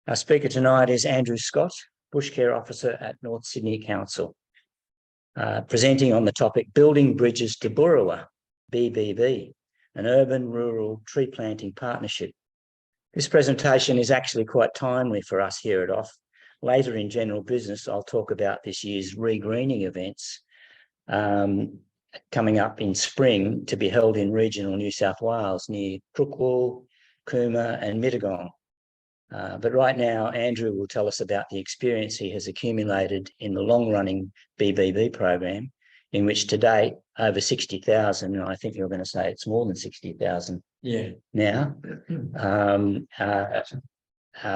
Our speaker tonight is Andrew Scott, Bushcare Officer at North Sydney Council, presenting on the topic Building Bridges to Boorowa, BBB, an urban-rural tree planting partnership. This presentation is actually quite timely for us here at OFF. Later in general business, I'll talk about this year's regreening events coming up in spring to be held in regional New South Wales near Crookwell, Cooma and Mittagong. But right now, Andrew will tell us about the experience he has accumulated in the long-running BBB program, in which to date, over 60,000, and I think you're going to say it's more than 60,000 now,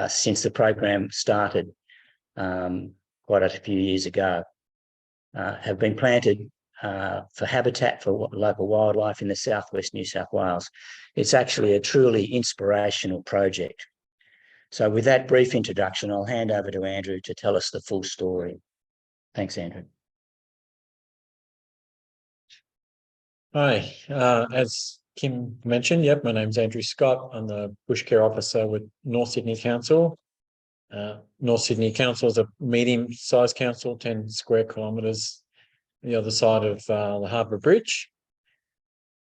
since the program started quite a few years ago, have been planted for habitat for local wildlife in the southwest New South Wales. It's actually a truly inspirational project. So with that brief introduction, I'll hand over to Andrew to tell us the full story. Thanks, Andrew. Hi, as Kim mentioned, my name's Andrew Scott. I'm the Bushcare Officer with North Sydney Council. North Sydney Council is a medium-sized council, 10 square kilometres the other side of the Harbour Bridge.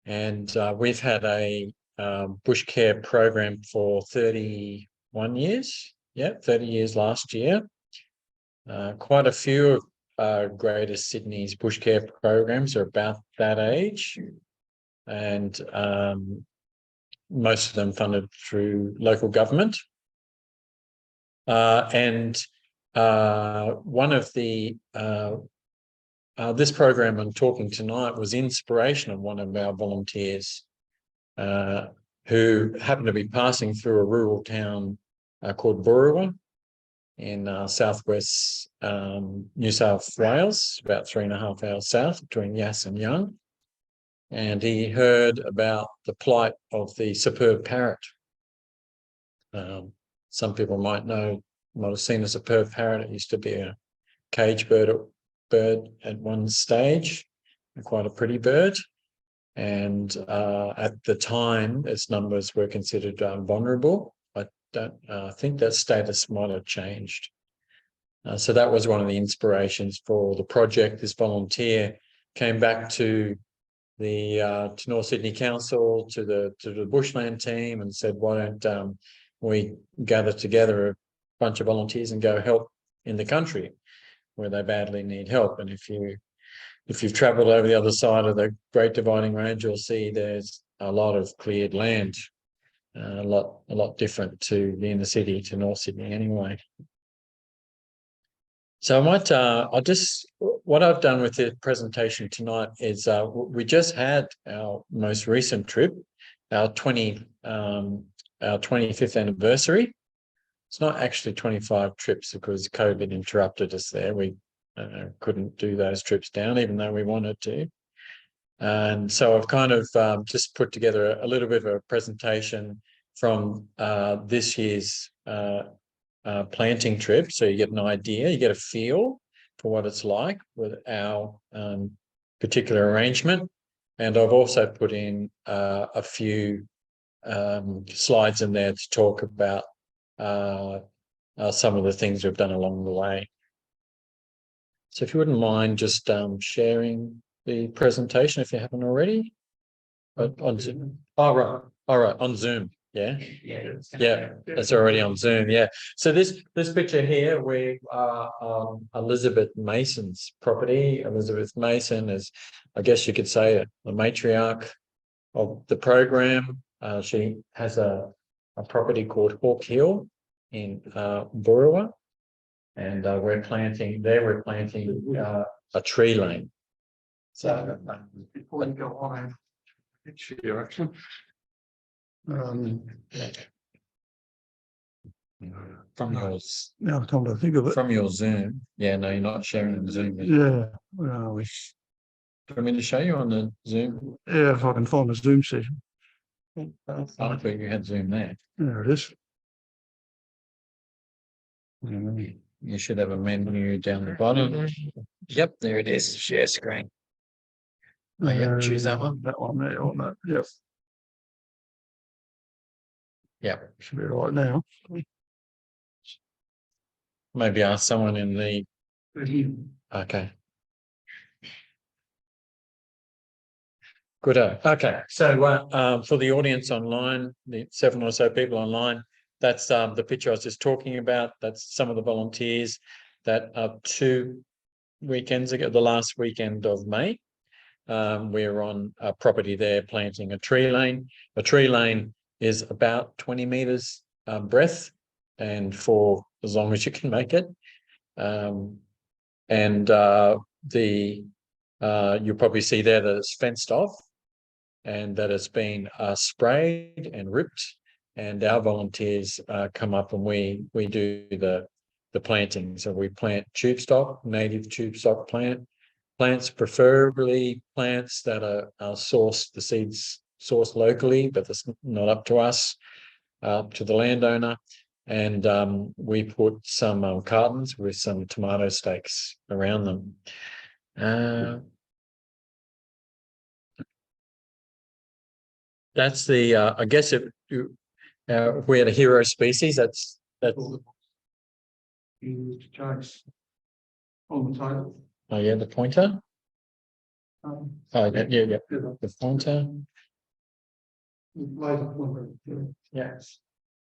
And we've had a Bushcare program for 31 years. 30 years last year. Quite a few of Greater Sydney's Bushcare programs are about that age. And most of them funded through local government. One of the this program I'm talking tonight was inspiration of one of our volunteers who happened to be passing through a rural town called Boorowa in southwest New South Wales, about 3.5 hours south between Yass and Young. And he heard about the plight of the Superb Parrot. Some people might have seen a Superb Parrot. It used to be a cage bird at one stage, quite a pretty bird. And at the time, its numbers were considered vulnerable. I think that status might have changed. So that was one of the inspirations for the project. This volunteer came back to the to North Sydney Council, to the bushland team, and said, "Why don't we gather together a bunch of volunteers and go help in the country where they badly need help?" And if you've travelled over the other side of the Great Dividing Range, you'll see there's a lot of cleared land, a lot different to the inner city, to North Sydney anyway. So what I've done with the presentation tonight is we just had our most recent trip, our 25th anniversary. It's not actually 25 trips because COVID interrupted us there. We couldn't do those trips down, even though we wanted to. And so I've kind of just put together a little bit of a presentation from this year's planting trip. So you get an idea, you get a feel for what it's like with our particular arrangement. And I've also put in a few slides in there to talk about some of the things we've done along the way. So if you wouldn't mind just sharing the presentation if you haven't already. On Zoom. All right, on Zoom. Yeah, that's already on Zoom. Yeah. So this picture here, we are Elizabeth Mason's property. Elizabeth Mason is, I guess you could say, the matriarch of the program. She has a property called Hawk Hill in Boorowa, and we're planting a tree lane. So before you go on, picture here actually. From yours, Now come to think of it. from your Zoom. Yeah, no, you're not sharing on Zoom. Yeah, where are we? Do you want me to show you on the Zoom? Yeah, if I can find a Zoom session. I thought you had Zoom there. There it is. You should have a menu down the bottom. Yep, there it is. Share screen. Oh, yeah, choose that one. That one there, on that. Yep. Yep. Should be right now. maybe ask someone in the. Okay. Good. Okay. So for the audience online, the 7 or so people online, that's the picture I was just talking about. That's some of the volunteers that 2 weekends ago, the last weekend of May, we were on a property there planting a tree lane. A tree lane is about 20 meters breadth and for as long as you can make it. You'll probably see there that it's fenced off and that it's been sprayed and ripped, and our volunteers come up and we do the planting. So we plant tube stock, native tube stock plants, preferably plants that are sourced, the seeds sourced locally, but that's not up to us, up to the landowner. And we put some cartons with some tomato stakes around them. That's the, I guess if we had a hero species, that's. You choice on the title. Oh yeah, the pointer. Oh yeah. The pointer. Yes.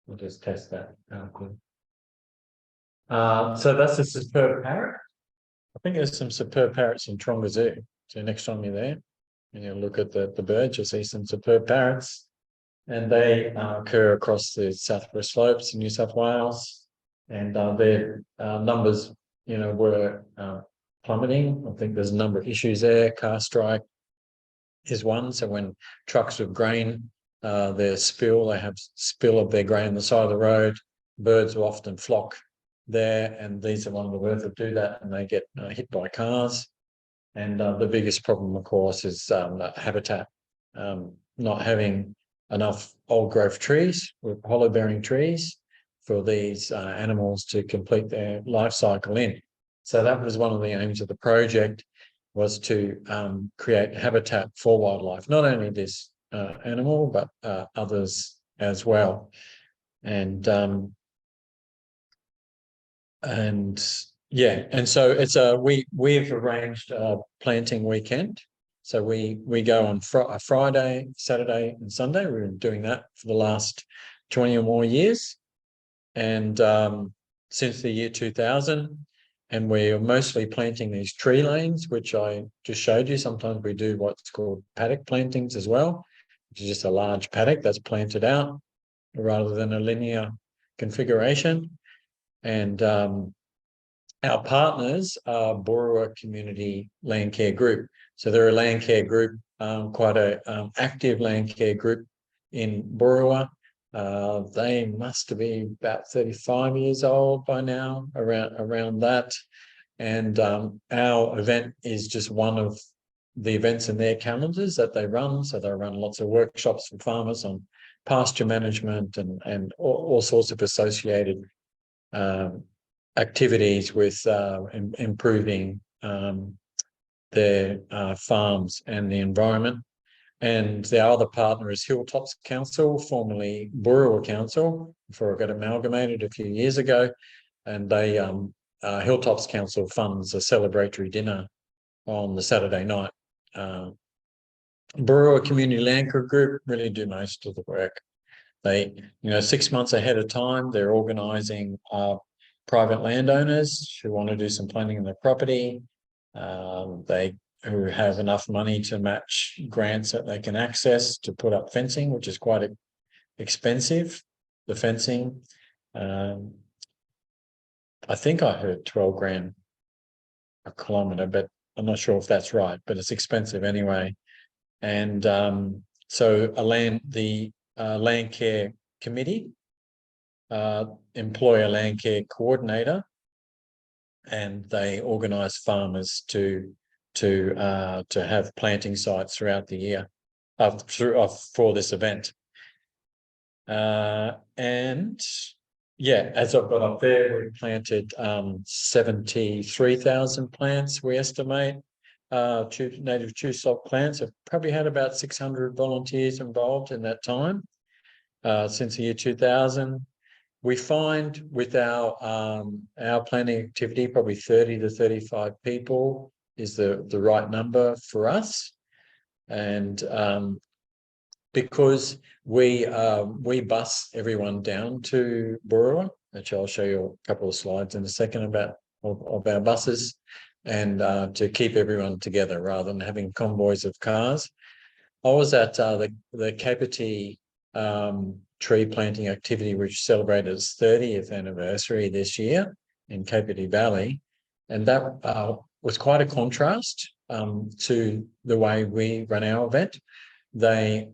We'll just test that. Good. So that's a superb parrot. I think there's some superb parrots in Taronga Zoo. So next time you're there, and you look at the birds, you'll see some superb parrots, and they occur across the southwest slopes in New South Wales, and their numbers, were plummeting. I think there's a number of issues there. Car strike is one. So when trucks with grain, they have spill of their grain on the side of the road, birds will often flock there, and these are one of the birds that do that, and they get hit by cars. And the biggest problem, of course, is habitat, not having enough old growth trees with hollow bearing trees for these animals to complete their life cycle in. So that was one of the aims of the project, was to create habitat for wildlife, not only this animal, but others as well. And so it's we've arranged a planting weekend. So we go on Friday, Saturday, and Sunday. We've been doing that for the last 20 or more years, and since the year 2000. And we're mostly planting these tree lanes, which I just showed you. Sometimes we do what's called paddock plantings as well, which is just a large paddock that's planted out rather than a linear configuration. And our partners are Boorowa Community Landcare Group. So they're a Landcare group, quite a active Landcare group in Boorowa. They must be about 35 years old by now, around that. And our event is just one of the events in their calendars that they run. So they run lots of workshops for farmers on pasture management and all sorts of associated activities with improving their farms and the environment. And their other partner is Hilltops Council, formerly Boorowa Council, before it got amalgamated a few years ago. And they Hilltops Council funds a celebratory dinner on the Saturday night. Boorowa Community Landcare Group really do most of the work. They, 6 months ahead of time, they're organising private landowners who want to do some planning in their property. Who have enough money to match grants that they can access to put up fencing, which is quite expensive, the fencing. I think I heard 12 grand a kilometre, but I'm not sure if that's right, but it's expensive anyway. And so the Landcare committee employ a Landcare coordinator, and they organise farmers to have planting sites throughout the year for this event. And as I've got up there, we planted 73,000 plants, we estimate, native true stock plants. I've probably had about 600 volunteers involved in that time since the year 2000. we find with our planning activity, probably 30 to 35 people is the right number for us. And because we bus everyone down to Boorowa, which I'll show you a couple of slides in a second about of our buses, and to keep everyone together rather than having convoys of cars. I was at the Kapiti tree planting activity, which celebrated its 30th anniversary this year in Kapiti Valley, and that was quite a contrast to the way we run our event. They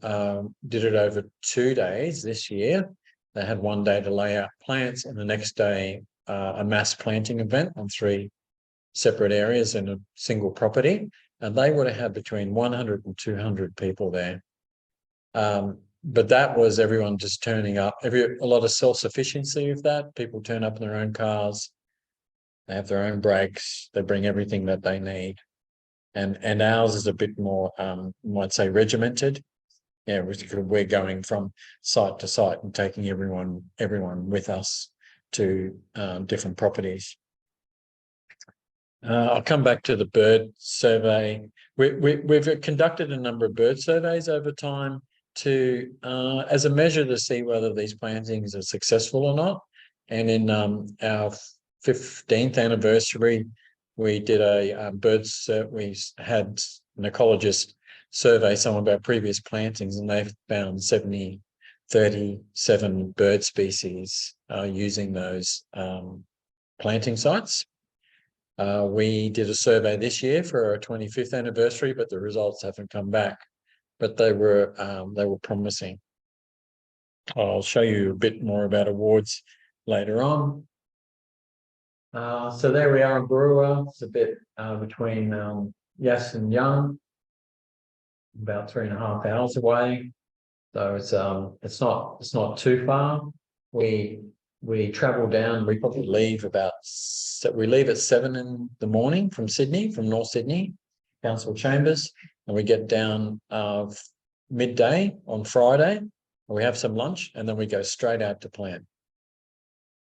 did it over 2 days this year. They had one day to lay out plants, and the next day a mass planting event on 3 separate areas in a single property, and they would have had between 100 and 200 people there. But that was everyone just turning up. A lot of self-sufficiency of that. People turn up in their own cars. They have their own brakes. They bring everything that they need. And ours is a bit more, might say, regimented. Yeah, we're going from site to site and taking everyone with us to different properties. I'll come back to the bird survey. We've conducted a number of bird surveys over time to as a measure to see whether these plantings are successful or not. And in our 15th anniversary, we did a we had an ecologist survey some of our previous plantings, and they found 37 bird species using those planting sites. We did a survey this year for our 25th anniversary, but the results haven't come back. But they were promising. I'll show you a bit more about awards later on. So there we are in Boorowa. It's a bit between Yass and Young, about 3.5 hours away. So it's not too far. We travel down. We probably leave at 7 in the morning from Sydney, from North Sydney Council Chambers, and we get down midday on Friday. We have some lunch, and then we go straight out to plant.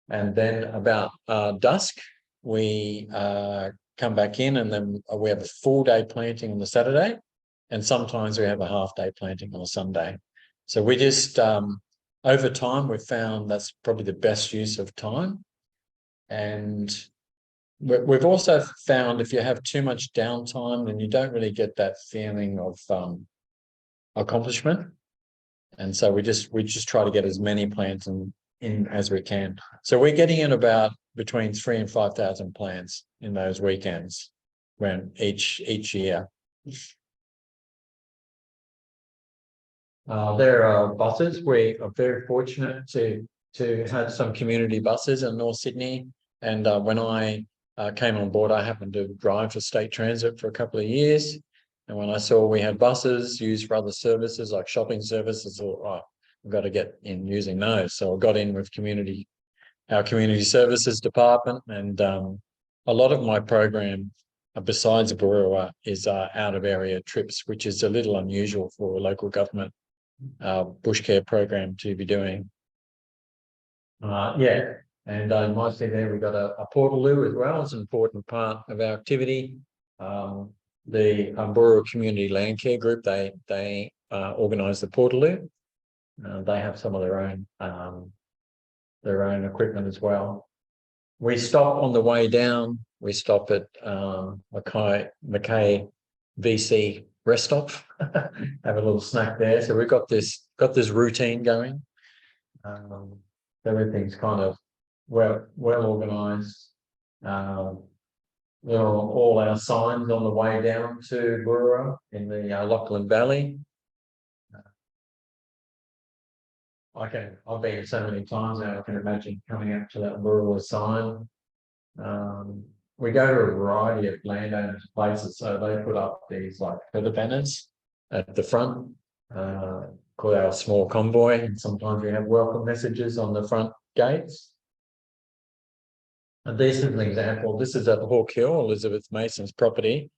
And then about dusk, we come back in, and then we have a full day planting on the Saturday, and sometimes we have a half day planting on a Sunday. So we just over time we've found that's probably the best use of time. And we've also found if you have too much downtime, then you don't really get that feeling of accomplishment. And so we just try to get as many plants in as we can. So we're getting in about between 3,000 and 5,000 plants in those weekends when each year. There are buses. We are very fortunate to have some community buses in North Sydney. And when I came on board, I happened to drive for state transit for a couple of years. And when I saw we had buses used for other services like shopping services, I thought, oh, I've got to get in using those. So I got in with our community services department, and a lot of my program, besides Boorowa, is out of area trips, which is a little unusual for a local government bushcare program to be doing. Yeah, and you might see there we've got a portaloo as well. It's an important part of our activity. The Boorowa Community Landcare Group, they organise the portaloo. They have some of their own equipment as well. We stop on the way down. We stop at Mackay VC rest stop. Have a little snack there. So we've got this routine going. Everything's kind of well organised. There are all our signs on the way down to Boorowa in the Lachlan Valley. I've been so many times now, I can imagine coming up to that Boorowa sign. We go to a variety of landowners' places, so they put up these like feather banners at the front, called our small convoy, and sometimes we have welcome messages on the front gates. And this is an example. This is at Hawk Hill, Elizabeth Mason's property,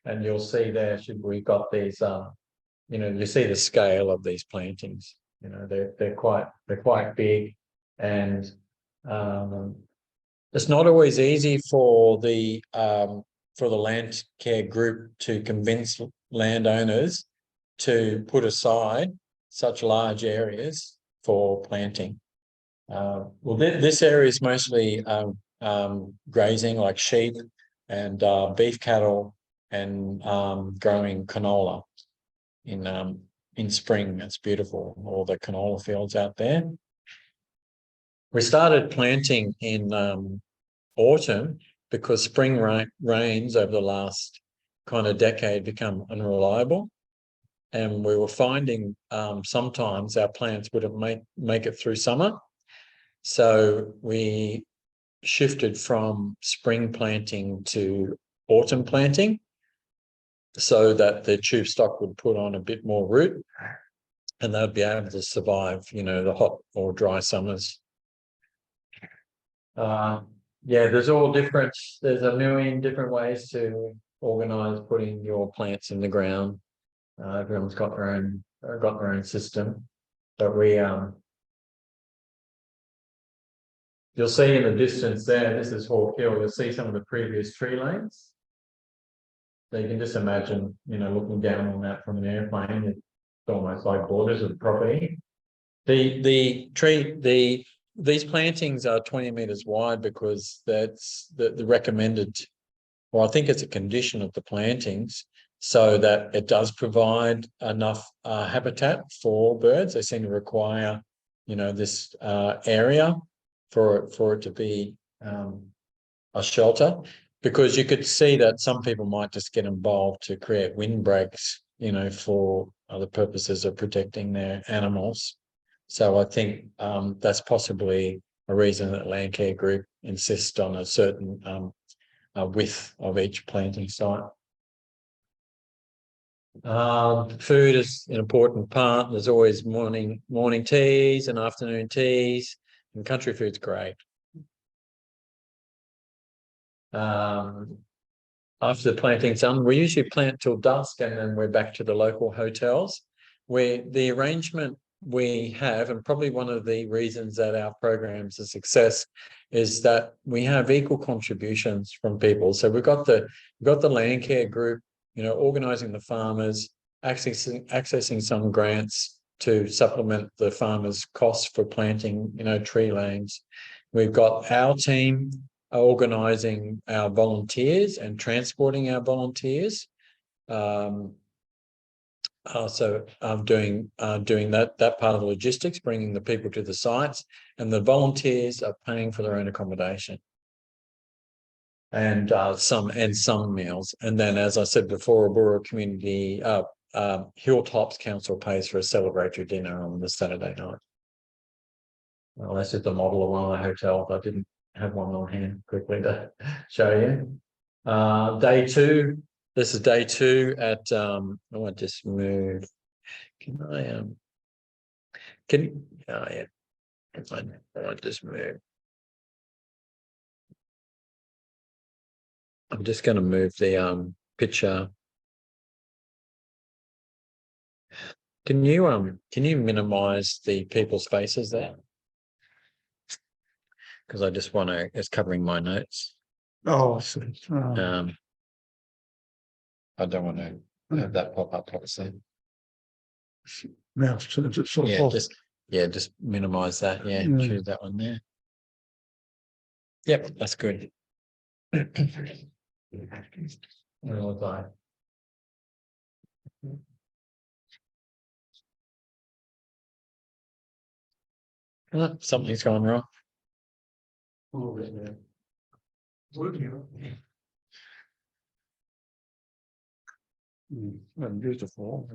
and you'll see there, we've got these, you see the scale of these plantings. They're quite big. And it's not always easy for the Landcare group to convince landowners to put aside such large areas for planting. Well, this area is mostly grazing, like sheep and beef cattle, and growing canola in spring. It's beautiful, all the canola fields out there. We started planting in autumn because spring rains over the last kind of decade become unreliable, and we were finding sometimes our plants wouldn't make it through summer. So we shifted from spring planting to autumn planting so that the tube stock would put on a bit more root and they'd be able to survive, you know, the hot or dry summers. Yeah, there's a million different ways to organise putting your plants in the ground. Everyone's got their own system, but you'll see in the distance there, this is Hawke Hill, you'll see some of the previous tree lanes. So you can just imagine, you know, looking down on that from an airplane, it's almost like borders of the property. These plantings are 20 metres wide because that's the recommended, well, I think it's a condition of the plantings, so that it does provide enough habitat for birds. They seem to require, you know, this area for it to be a shelter, because you could see that some people might just get involved to create windbreaks, you know, for other purposes of protecting their animals. So I think that's possibly a reason that Landcare Group insists on a certain width of each planting site. Food is an important part. There's always morning teas and afternoon teas, and country food's great. After the planting's done, we usually plant till dusk, and then we're back to the local hotels, where the arrangement we have, and probably one of the reasons that our program's a success, is that we have equal contributions from people. So we've got the Landcare group, you know, organising the farmers, accessing some grants to supplement the farmers' costs for planting, you know, tree lanes. We've got our team organising our volunteers and transporting our volunteers. So I'm doing that part of the logistics, bringing the people to the sites, and the volunteers are paying for their own accommodation and some meals. And then, as I said before, Boorowa Community Hilltops Council pays for a celebratory dinner on the Saturday night. Well, that's just a model of one of the hotels. I didn't have one on hand quickly to show you. Day two. This is day two at I want to just move. Can I yeah. I want to just move. I'm just going to move the picture. Can you minimize the people's faces there? Because I just want to, it's covering my notes. Oh, I don't want to have that pop up, obviously. mouse turns itself off. Just minimize that. Yeah, choose that one there. Yep, that's good. Where was I? Something's gone wrong. Beautiful.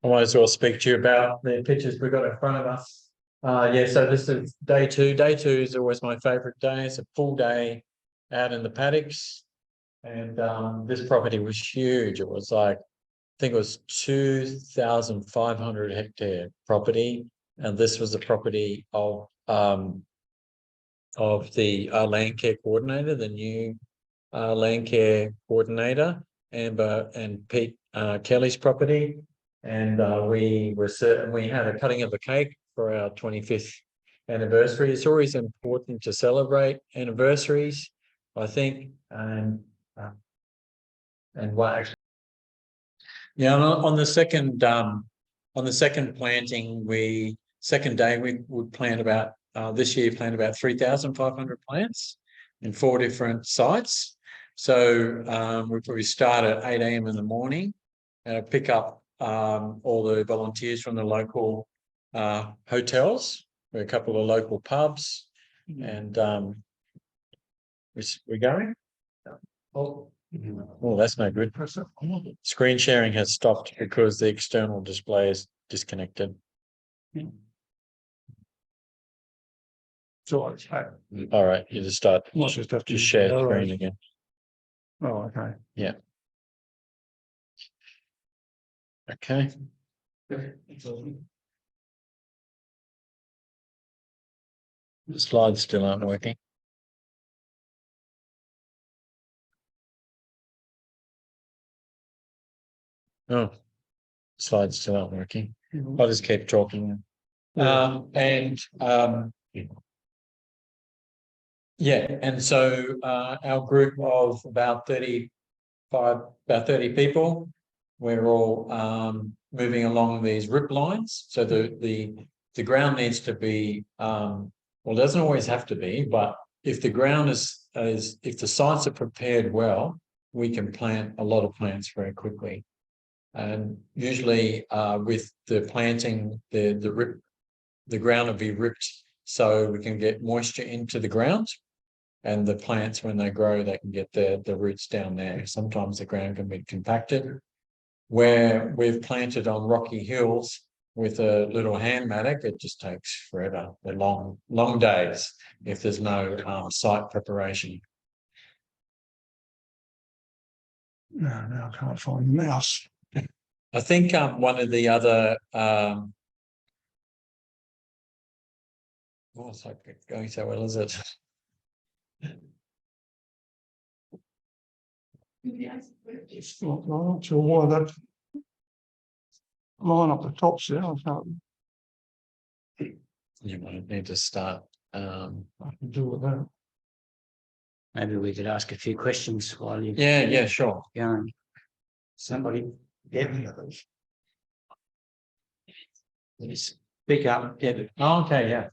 I might as well speak to you about the pictures we've got in front of us. Yeah, so this is day two. Day two is always my favourite day. It's a full day out in the paddocks. And this property was huge. It was like, I think it was 2,500 hectare property. And this was the property of the Landcare coordinator, the new Landcare coordinator, Amber and Pete Kelly's property. And we had a cutting of the cake for our 25th anniversary. It's always important to celebrate anniversaries, I think, and what actually. Yeah, on the second planting, second day we would plant about this year plant about 3,500 plants in 4 different sites. So we probably start at 8 a.m. in the morning and pick up all the volunteers from the local hotels, a couple of local pubs, and we're going. Oh, that's no good. Screen sharing has stopped because the external display is disconnected. So it's All right, you just start. just have to Just share screen again. Oh, okay. Yeah. Okay. The slides still aren't working. Oh, slides still aren't working. I'll just keep talking. Yeah, and so our group of about 30 people, we're all moving along these rip lines. So the ground needs to be well, it doesn't always have to be, but if the ground is if the sites are prepared well, we can plant a lot of plants very quickly. And usually with the planting, the ground will be ripped so we can get moisture into the ground, and the plants, when they grow, they can get the roots down there. Sometimes the ground can be compacted. Where we've planted on rocky hills with a little hand mattock, it just takes forever. They're long days if there's no site preparation. No, I can't find the mouse. I think one of the other oh, it's not going so well, is it? It's not, I'm not sure why that line up the tops there. I can't. You might need to start. I can do with that. Maybe we could ask a few questions while you. Yeah, sure. Going. Somebody. Yeah. Speak up. Yeah. Oh, okay, yeah.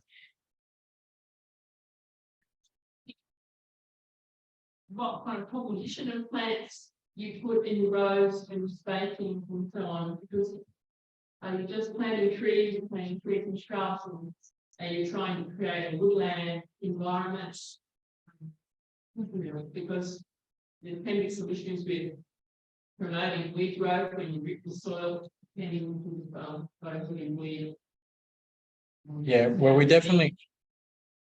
What kind of composition of plants you put in rows and spacing and so on? Because are you just planting trees and shrubs, and are you trying to create a woodland environment? Because there can be some issues with promoting weed growth when you rip the soil, depending on both in weed. Yeah, well, we definitely.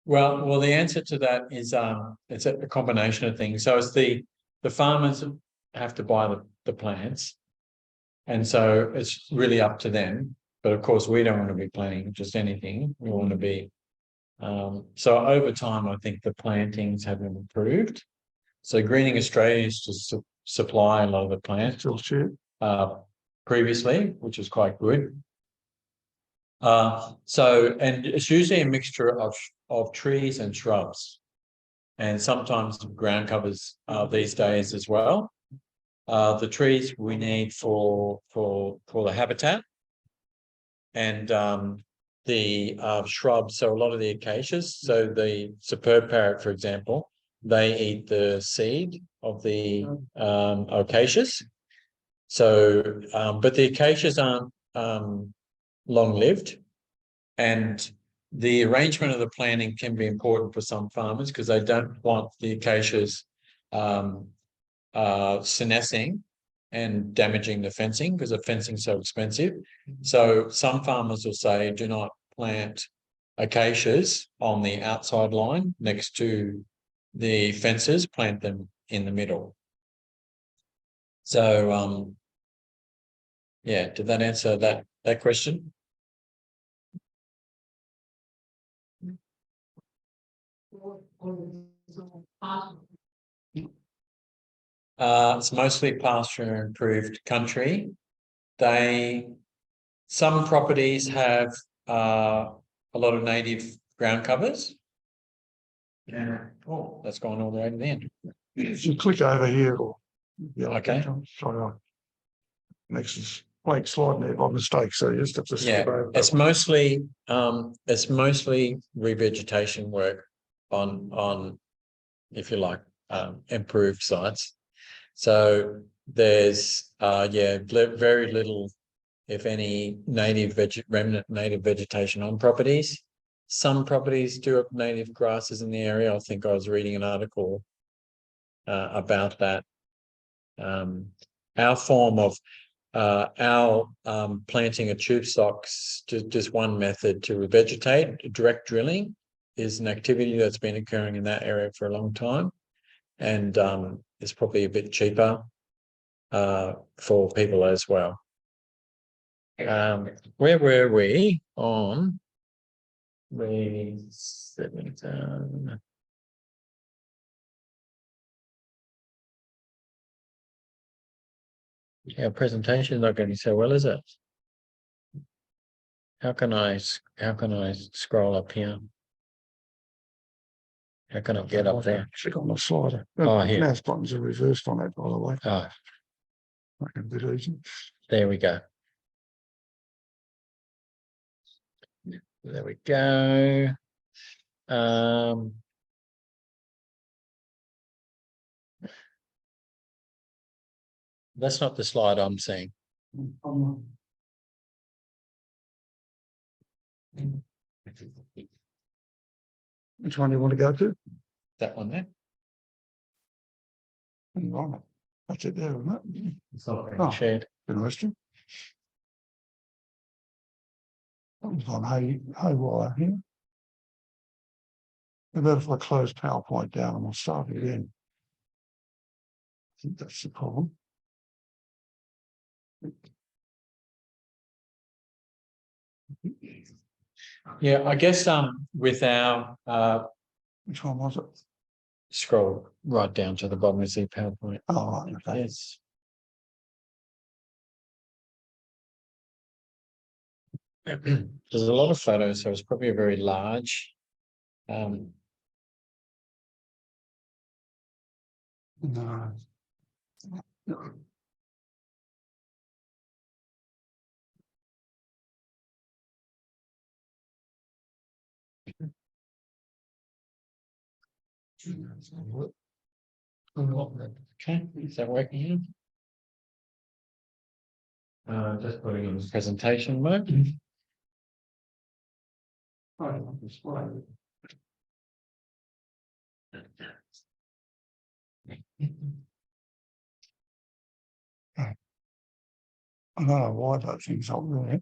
Well, the answer to that is it's a combination of things. So it's the farmers have to buy the plants, and so it's really up to them. But of course, we don't want to be planting just anything. We want to be. So over time, I think the plantings have improved. So Greening Australia used to supply a lot of the plants previously, which is quite good. And it's usually a mixture of trees and shrubs, and sometimes ground covers these days as well. The trees we need for the habitat, and the shrubs. So a lot of the acacias. So the Superb Parrot, for example, they eat the seed of the acacias. So, but the acacias aren't long-lived, and the arrangement of the planting can be important for some farmers because they don't want the acacias senescing and damaging the fencing, because the fencing is so expensive. So some farmers will say, do not plant acacias on the outside line next to the fences, plant them in the middle. So yeah, did that answer that question? It's mostly pasture improved country. Some properties have a lot of native ground covers. Yeah. Oh, that's gone all the way to the end. If you click over here, or yeah, Okay. Sorry, next blank slide there by mistake. So you just have to Yeah, slip over. it's mostly revegetation work on if you like improved sites. So there's very little, if any, remnant native vegetation on properties. Some properties do have native grasses in the area. I think I was reading an article about that. Our form of planting a tube stocks, just one method to revegetate. Direct drilling is an activity that's been occurring in that area for a long time, and it's probably a bit cheaper for people as well. Where were we on? Our presentation is not going so well, is it? How can I scroll up here? How can I get up there? Click on the slider. Oh, here. Mouse buttons are reversed on that, by the way. Oh, Make it a bit easy. there we go. There we go. That's not the slide I'm seeing. Which one do you want to go to? That one there. Right. That's it there, isn't it? It's not being Oh. shared. Interesting. That was on haywire here. And then if I close PowerPoint down and we'll start again. I think that's the problem. Yeah, I guess with our Which one was it? scroll right down to the bottom of the PowerPoint. Oh, right, okay. Yes. There's a lot of photos, so it's probably a very large. No. No. Okay, is that working here? Just putting on this presentation mode. I don't know why that thing's up there.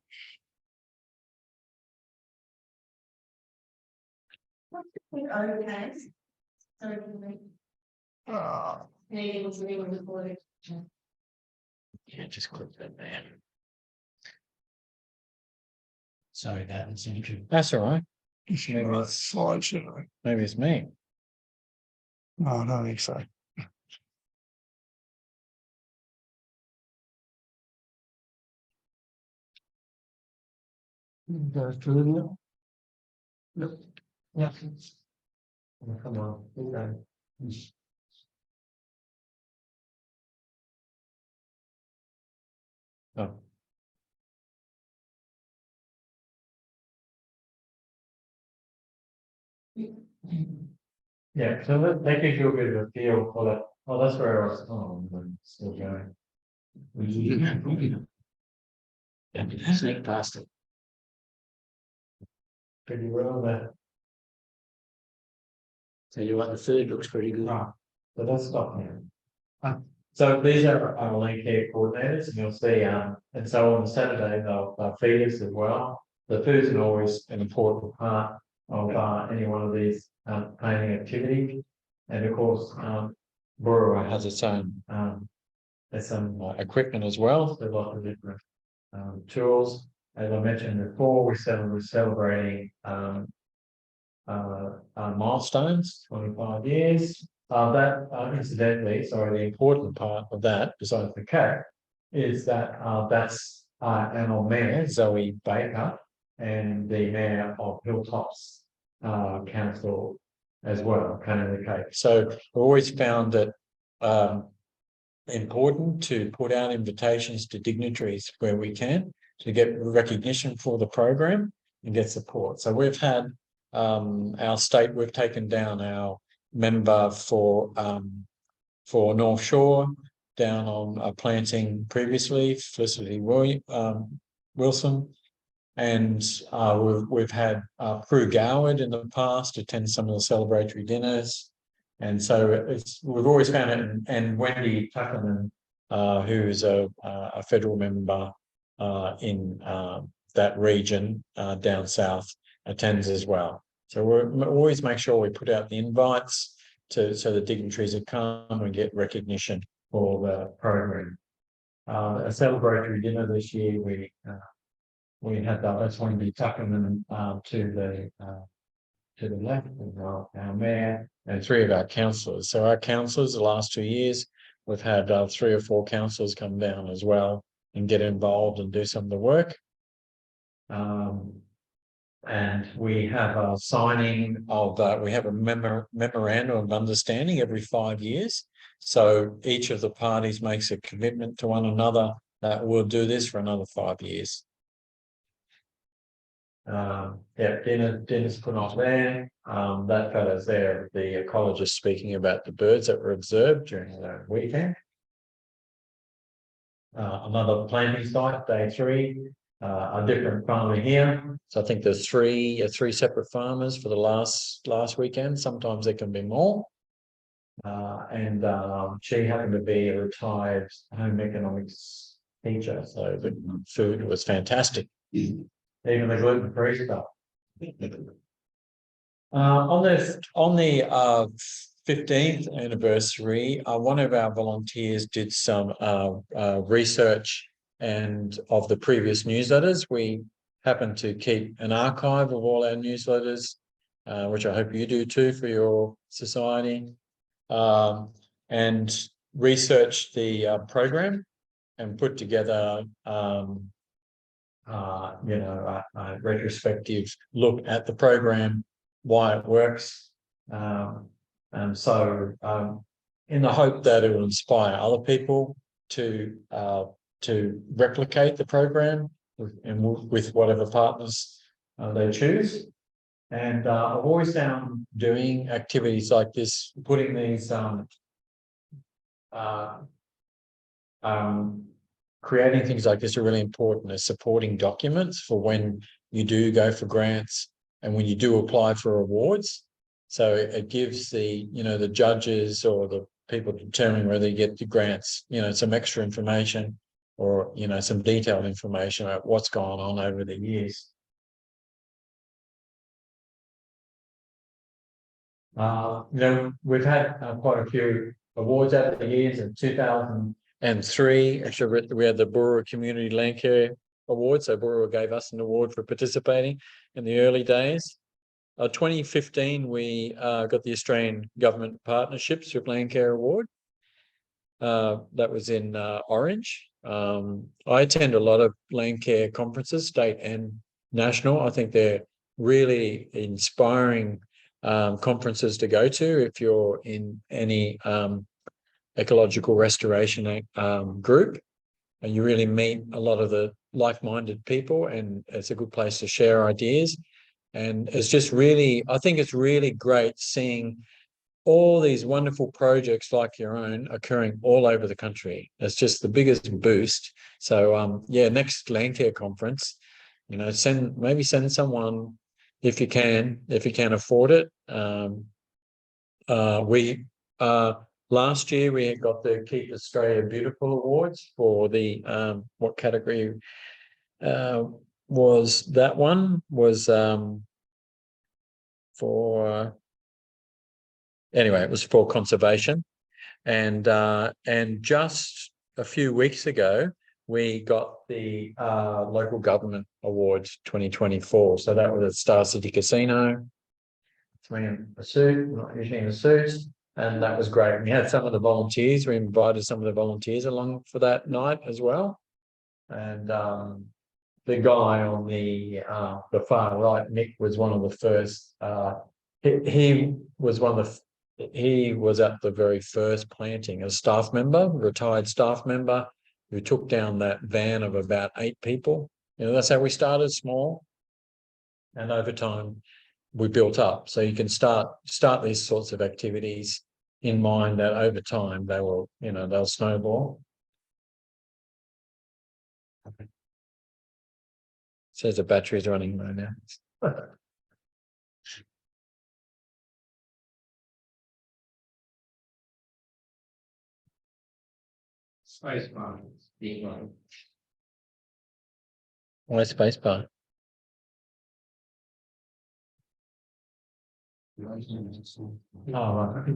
Okay. Ah, Yeah, just click that there. Sorry about this, Andrew. That's all right. maybe it's slide, should I? Maybe it's me. No, I don't think so. Go through now. Yep. Yeah. Come on. Okay. Oh. Yeah, so that gives you a bit of a feel for that. Oh, that's where I was. Oh, I'm still going. Sneak past it. Pretty well there. Tell you what, the food looks pretty good. Right. So let's stop here. So these are our Landcare coordinators, and you'll see, and so on Saturday they'll feed us as well. The food's always an important part of any one of these painting activities, and of course, Boorowa has its own there's some equipment as well. So lots of different tools. As I mentioned before, we're celebrating milestones, 25 years. Incidentally, sorry, the important part of that, besides the cake, is that that's our Mayor, Zoe Baker, and the Mayor of Hilltops, council as well, cutting the cake. So we've always found that important to put out invitations to dignitaries where we can to get recognition for the program and get support. So we've had our state, we've taken down our member for North Shore down on planting previously, Felicity Wilson. And we've had Prue Goward in the past attend some of the celebratory dinners. And so we've always found it, and Wendy Tuckerman, who is a federal member in that region down south, attends as well. So we always make sure we put out the invites so the dignitaries that come and get recognition for the program. A celebratory dinner this year, we had that's Wendy Tuckerman to the left of our mayor and 3 of our councillors. So our councillors, the last 2 years, we've had 3 or 4 councillors come down as well and get involved and do some of the work. And we have a signing of, we have a memorandum of understanding every 5 years. So each of the parties makes a commitment to one another that we'll do this for another 5 years. Dinner's put on there. That fellow's there, the ecologist, speaking about the birds that were observed during the weekend. Another planting site, day 3, a different farmer here. So I think there's three separate farmers for the last weekend. Sometimes there can be more. And she happened to be a retired home economics teacher, so the food was fantastic. Even the gluten-free stuff. On the 15th anniversary, one of our volunteers did some research and of the previous newsletters. We happen to keep an archive of all our newsletters, which I hope you do too for your society, and researched the program and put together a retrospective look at the program, why it works, and so in the hope that it will inspire other people to replicate the program with whatever partners they choose. And I've always found doing activities like this, putting these creating things like this are really important as supporting documents for when you do go for grants and when you do apply for awards. So it gives the judges or the people determining whether you get the grants, some extra information or, some detailed information about what's gone on over the years. We've had quite a few awards over the years. In 2003, actually, we had the Boorowa Community Landcare Award. So Boorowa gave us an award for participating in the early days. 2015, we got the Australian Government Partnerships with Landcare Award. That was in Orange. I attend a lot of Landcare conferences, state and national. I think they're really inspiring conferences to go to if you're in any ecological restoration group, and you really meet a lot of the like-minded people, and it's a good place to share ideas. And it's just really, I think it's really great seeing all these wonderful projects like your own occurring all over the country. It's just the biggest boost. So next Landcare conference, send someone if you can afford it. Last year we got the Keep Australia Beautiful Awards for the what category was that one? Was for anyway, it was for conservation, and just a few weeks ago we got the Local Government Awards 2024. So that was at Star City Casino. It's me in a suit, not usually in a suit. And that was great. We had some of the volunteers. We invited some of the volunteers along for that night as well. And the guy on the far right, Nick, was one of the first. He was one of the. He was at the very first planting, a staff member, retired staff member, who took down that van of about 8 people. You know, that's how we started, small, and over time we built up. So you can start these sorts of activities in mind that over time they will, you know, they'll snowball. Says the battery's running low now. Space bar, big one. Why space bar? Oh, right.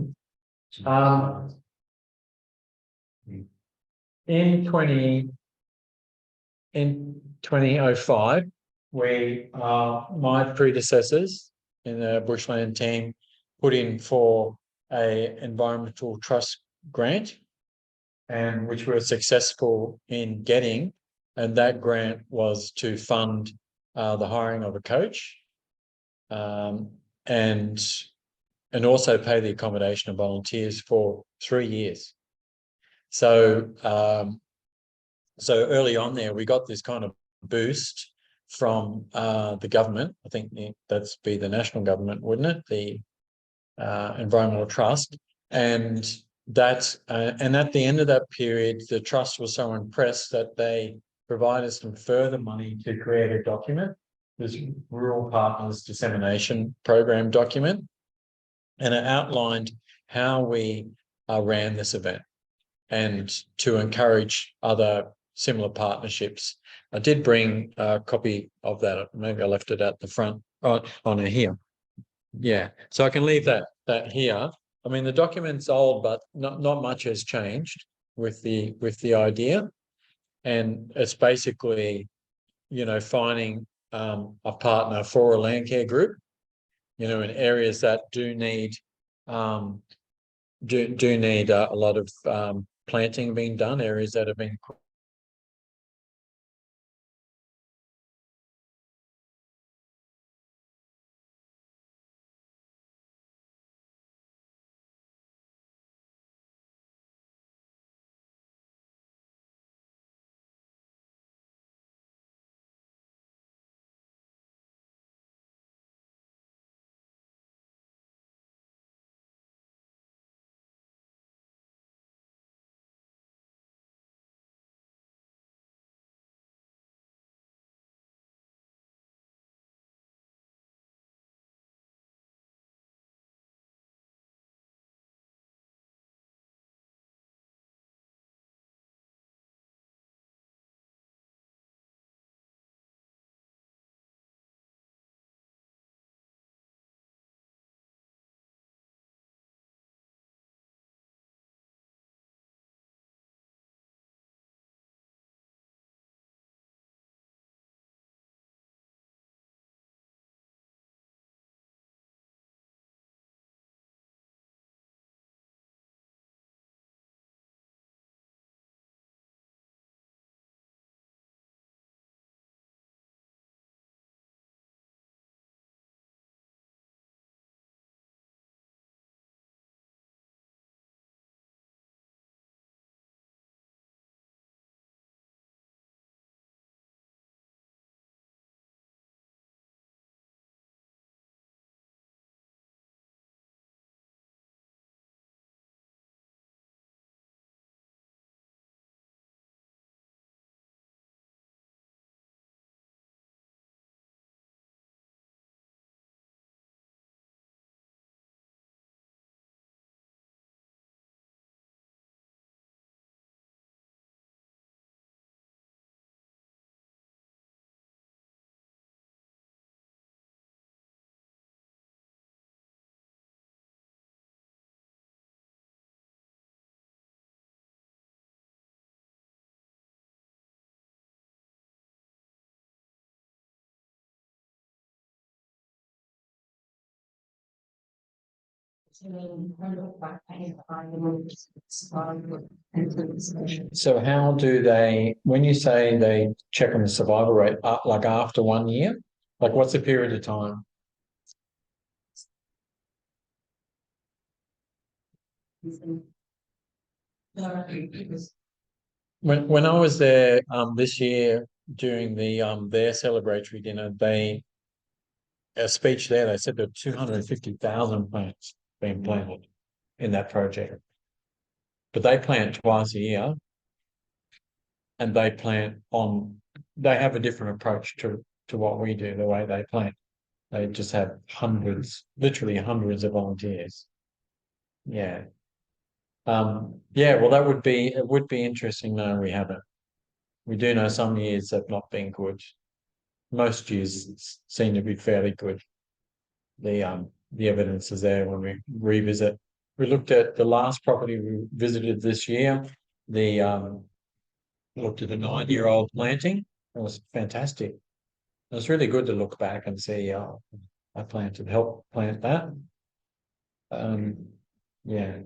In 2005, we my predecessors in the bushland team put in for a environmental trust grant, and which we were successful in getting, and that grant was to fund the hiring of a coach, and also pay the accommodation of volunteers for 3 years. So so early on there, we got this kind of boost from the government. I think that's be the national government, wouldn't it? The Environmental Trust, and that and at the end of that period, the trust was so impressed that they provided some further money to create a document, this Rural Partners Dissemination Program document, and it outlined how we ran this event and to encourage other similar partnerships. I did bring a copy of that. Maybe I left it at the front on here. Yeah, so I can leave that here. I mean, the document's old, but not much has changed with the idea, and it's basically, you know, finding a partner for a Landcare group, you know, in areas that do need a lot of planting being done, areas that have been So how do they, when you say they check on the survival rate, like after 1 year, like what's the period of time? When I was there this year during the their celebratory dinner, they a speech there, they said there were 250,000 plants being planted in that project. But they plant twice a year, and they have a different approach to what we do, the way they plant. They just have literally hundreds of volunteers. Yeah. Yeah, well, it would be interesting. No, we haven't. We do know some years have not been good. Most years seem to be fairly good. The evidence is there when we revisit. We looked at the last property we visited this year. Looked at a 9-year-old planting. It was fantastic. It was really good to look back and see. I helped plant that. Yeah.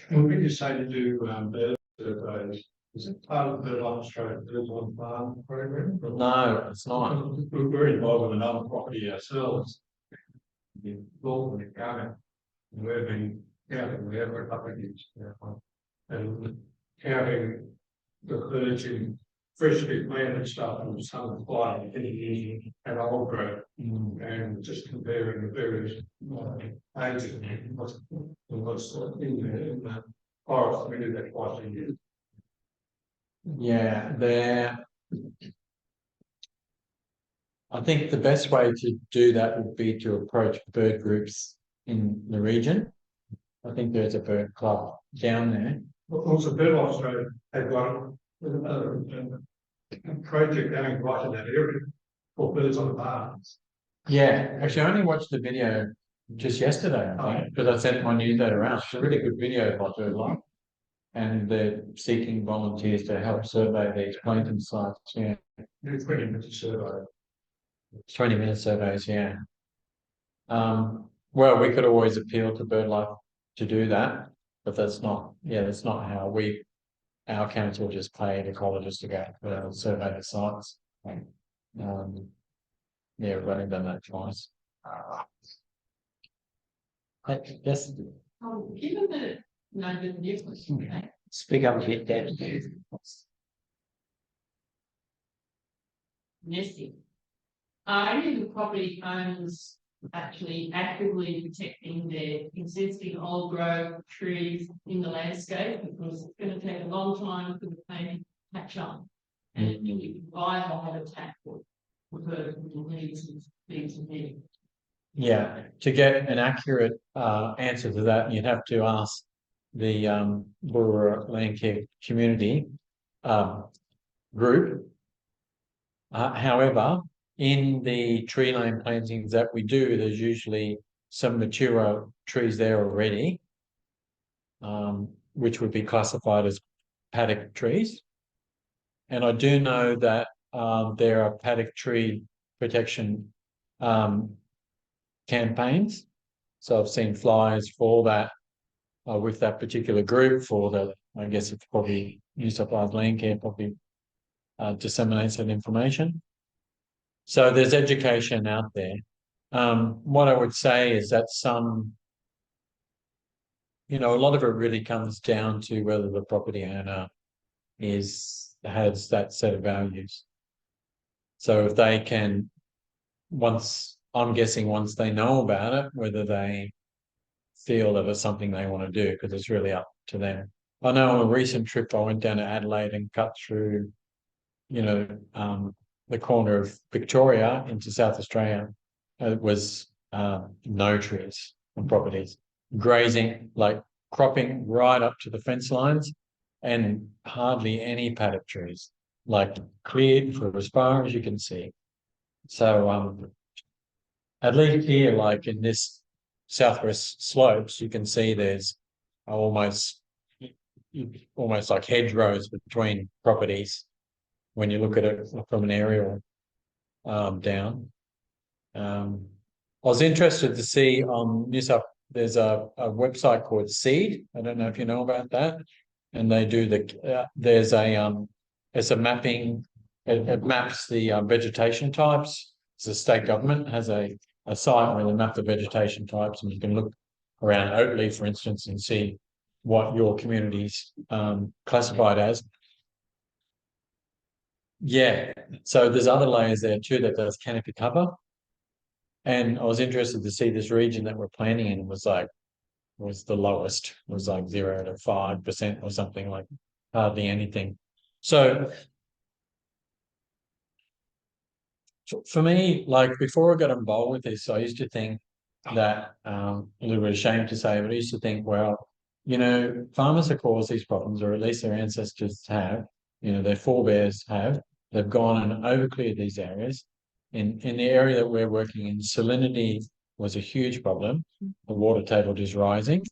And when you say to do bird surveys, is it part of the Australian Birds on Farm program? No, it's not. We're involved in another property ourselves. In North Sydney Council, we've been counting the every couple of years now, and counting the birds in freshly planted stuff and some flying and old growth, and just comparing the various ages and what's in the forest. We do that twice a year. Yeah, I think the best way to do that would be to approach bird groups in the region. I think there's a bird club down there. Also, Bird Australia have got a project going right in that area for birds on the barns. Yeah, actually, I only watched the video just yesterday, I think, because I sent my newsletter around. It's a really good video by BirdLife, and they're seeking volunteers to help survey these planting sites. Yeah, 20-minute survey. 20-minute surveys. Yeah. Well, we could always appeal to BirdLife to do that, but that's not. Yeah, that's not how our council just pay ecologists to go survey the sites. Yeah, we've only done that twice. Yes. Given that the difference, okay, Speak up a bit, Dan. nesting. Are any of the property owners actually actively protecting their existing old growth trees in the landscape? Because it's going to take a long time for the planting to catch up, and you provide a habitat for birds and leaves and things and things. Yeah, to get an accurate answer to that, you'd have to ask the Boorowa Landcare community group. However, in the tree line plantings that we do, there's usually some mature trees there already, which would be classified as paddock trees. And I do know that there are paddock tree protection campaigns. So I've seen flyers for that with that particular group for I guess it's probably New South Wales Landcare probably disseminates that information. So there's education out there. What I would say is that a lot of it really comes down to whether the property owner has that set of values. So if they can, once they know about it, whether they feel that it's something they want to do, because it's really up to them. I know on a recent trip I went down to Adelaide and cut through, the corner of Victoria into South Australia. It was no trees on properties, grazing, like cropping right up to the fence lines, and hardly any paddock trees, like cleared for as far as you can see. So at least here, like in this southwest slopes, you can see there's almost like hedgerows between properties when you look at it from an aerial down. I was interested to see on New South there's a website called Seed. I don't know if you know about that. And they do there's a mapping. It maps the vegetation types. The state government has a site where they map the vegetation types, and you can look around Oatley, for instance, and see what your community's classified as. Yeah, so there's other layers there too that does canopy cover. And I was interested to see this region that we're planning in was the lowest. It was like 0 to 5% or something, like hardly anything. So for me, like before I got involved with this, I used to think that a little bit ashamed to say, but I used to think, well, you know, farmers have caused these problems, or at least their ancestors have, you know, their forebears have. They've gone and overcleared these areas. In the area that we're working in, salinity was a huge problem. The water table is rising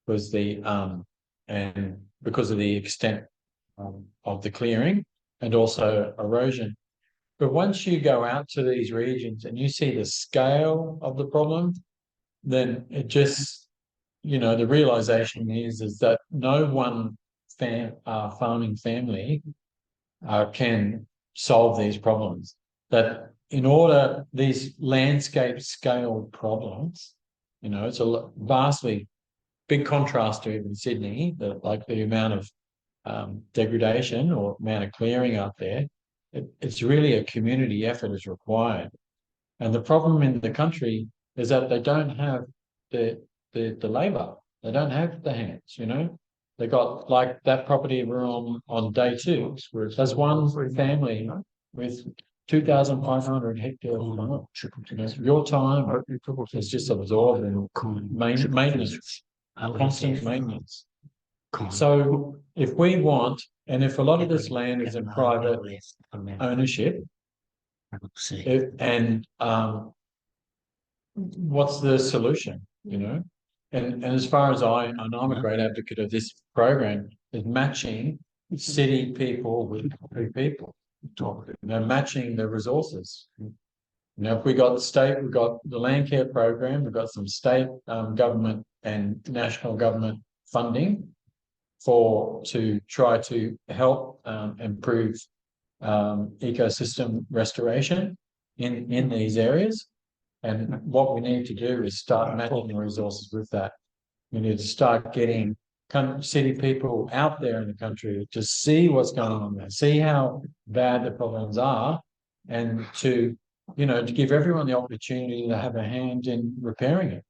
because and because of the extent of the clearing, and also erosion. But once you go out to these regions and you see the scale of the problem, then it just, you know, the realization is that no one farming family can solve these problems. That in order, these landscape scale problems, you know, it's a vastly big contrast to even Sydney, like the amount of degradation or amount of clearing out there. It's really a community effort is required. And the problem in the country is that they don't have the labour. They don't have the hands, you know. They got, like that property we're on day 2. There's one family with 2,500 hectares of land. You know, your time is just absorbed in maintenance, constant maintenance. So if we want, and if a lot of this land is in private ownership, and what's the solution, you know? And as far as and I'm a great advocate of this program, is matching city people with people. You know, matching the resources. You know, if we got the state, we've got the Landcare program, we've got some state government and national government funding to try to help improve ecosystem restoration in these areas. And what we need to do is start matching the resources with that. We need to start getting city people out there in the country to see what's going on there, see how bad the problems are, and to give everyone the opportunity to have a hand in repairing it.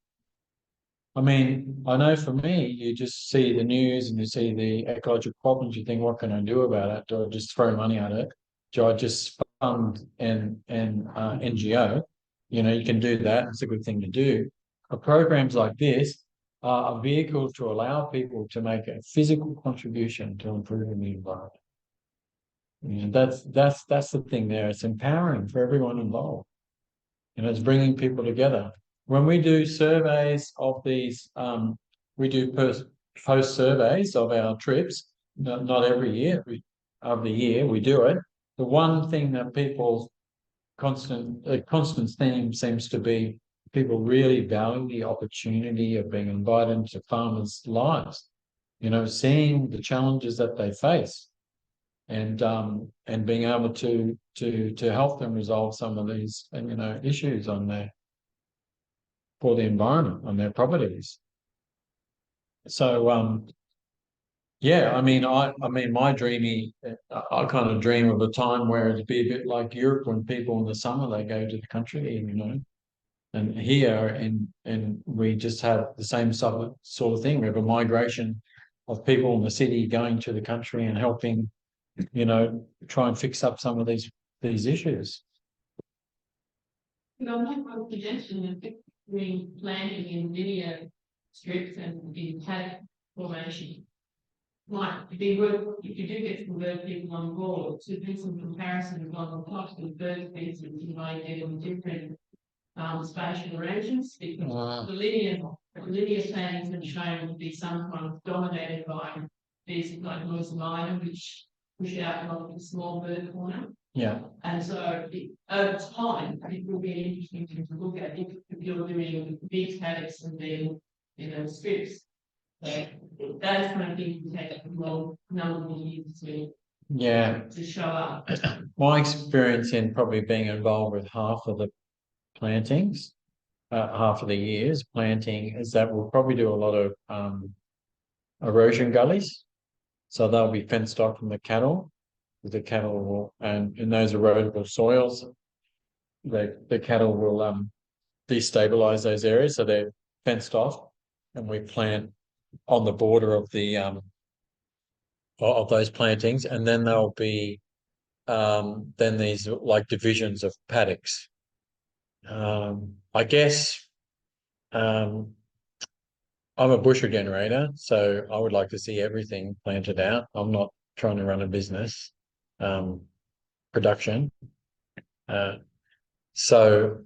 I mean, I know for me, you just see the news and you see the ecological problems, you think, what can I do about it? Do I just throw money at it? Do I just fund an NGO? You know, you can do that. It's a good thing to do. But programs like this are a vehicle to allow people to make a physical contribution to improving the environment. You know, that's the thing there. It's empowering for everyone involved. You know, it's bringing people together. When we do surveys of these, we do post surveys of our trips. Not every year, of the year we do it. The one thing that people constant theme seems to be people really value the opportunity of being invited into farmers' lives. You know, seeing the challenges that they face, and being able to help them resolve some of these issues for the environment on their properties. So yeah, I mean my dreamy, I kind of dream of a time where it'd be a bit like Europe, when people in the summer they go to the country, you know, and here and we just have the same sort of thing. We have a migration of people in the city going to the country and helping, you know, try and fix up some of these issues. You know, my suggestion is between planting in linear strips and in paddock formation might be good if you do get some bird people on board to do some comparisons on the types of bird species you might get in different spatial arrangements, because the linear plantings have shown to be sometimes dominated by these like noise minor, which push out a lot of the small bird fauna. Yeah. And so over time, it will be interesting to look at if you're doing big paddocks and then you know, strips. So those kind of things take a long number of years Yeah. to show up. My experience in probably being involved with half of the plantings, half of the years planting, is that we'll probably do a lot of erosion gullies. So they'll be fenced off from the cattle. The cattle will, and in those erodible soils, the cattle will destabilize those areas, so they're fenced off, and we plant on the border of the of those plantings, and then there'll be then these like divisions of paddocks. I guess I'm a busher generator, so I would like to see everything planted out. I'm not trying to run a business production. So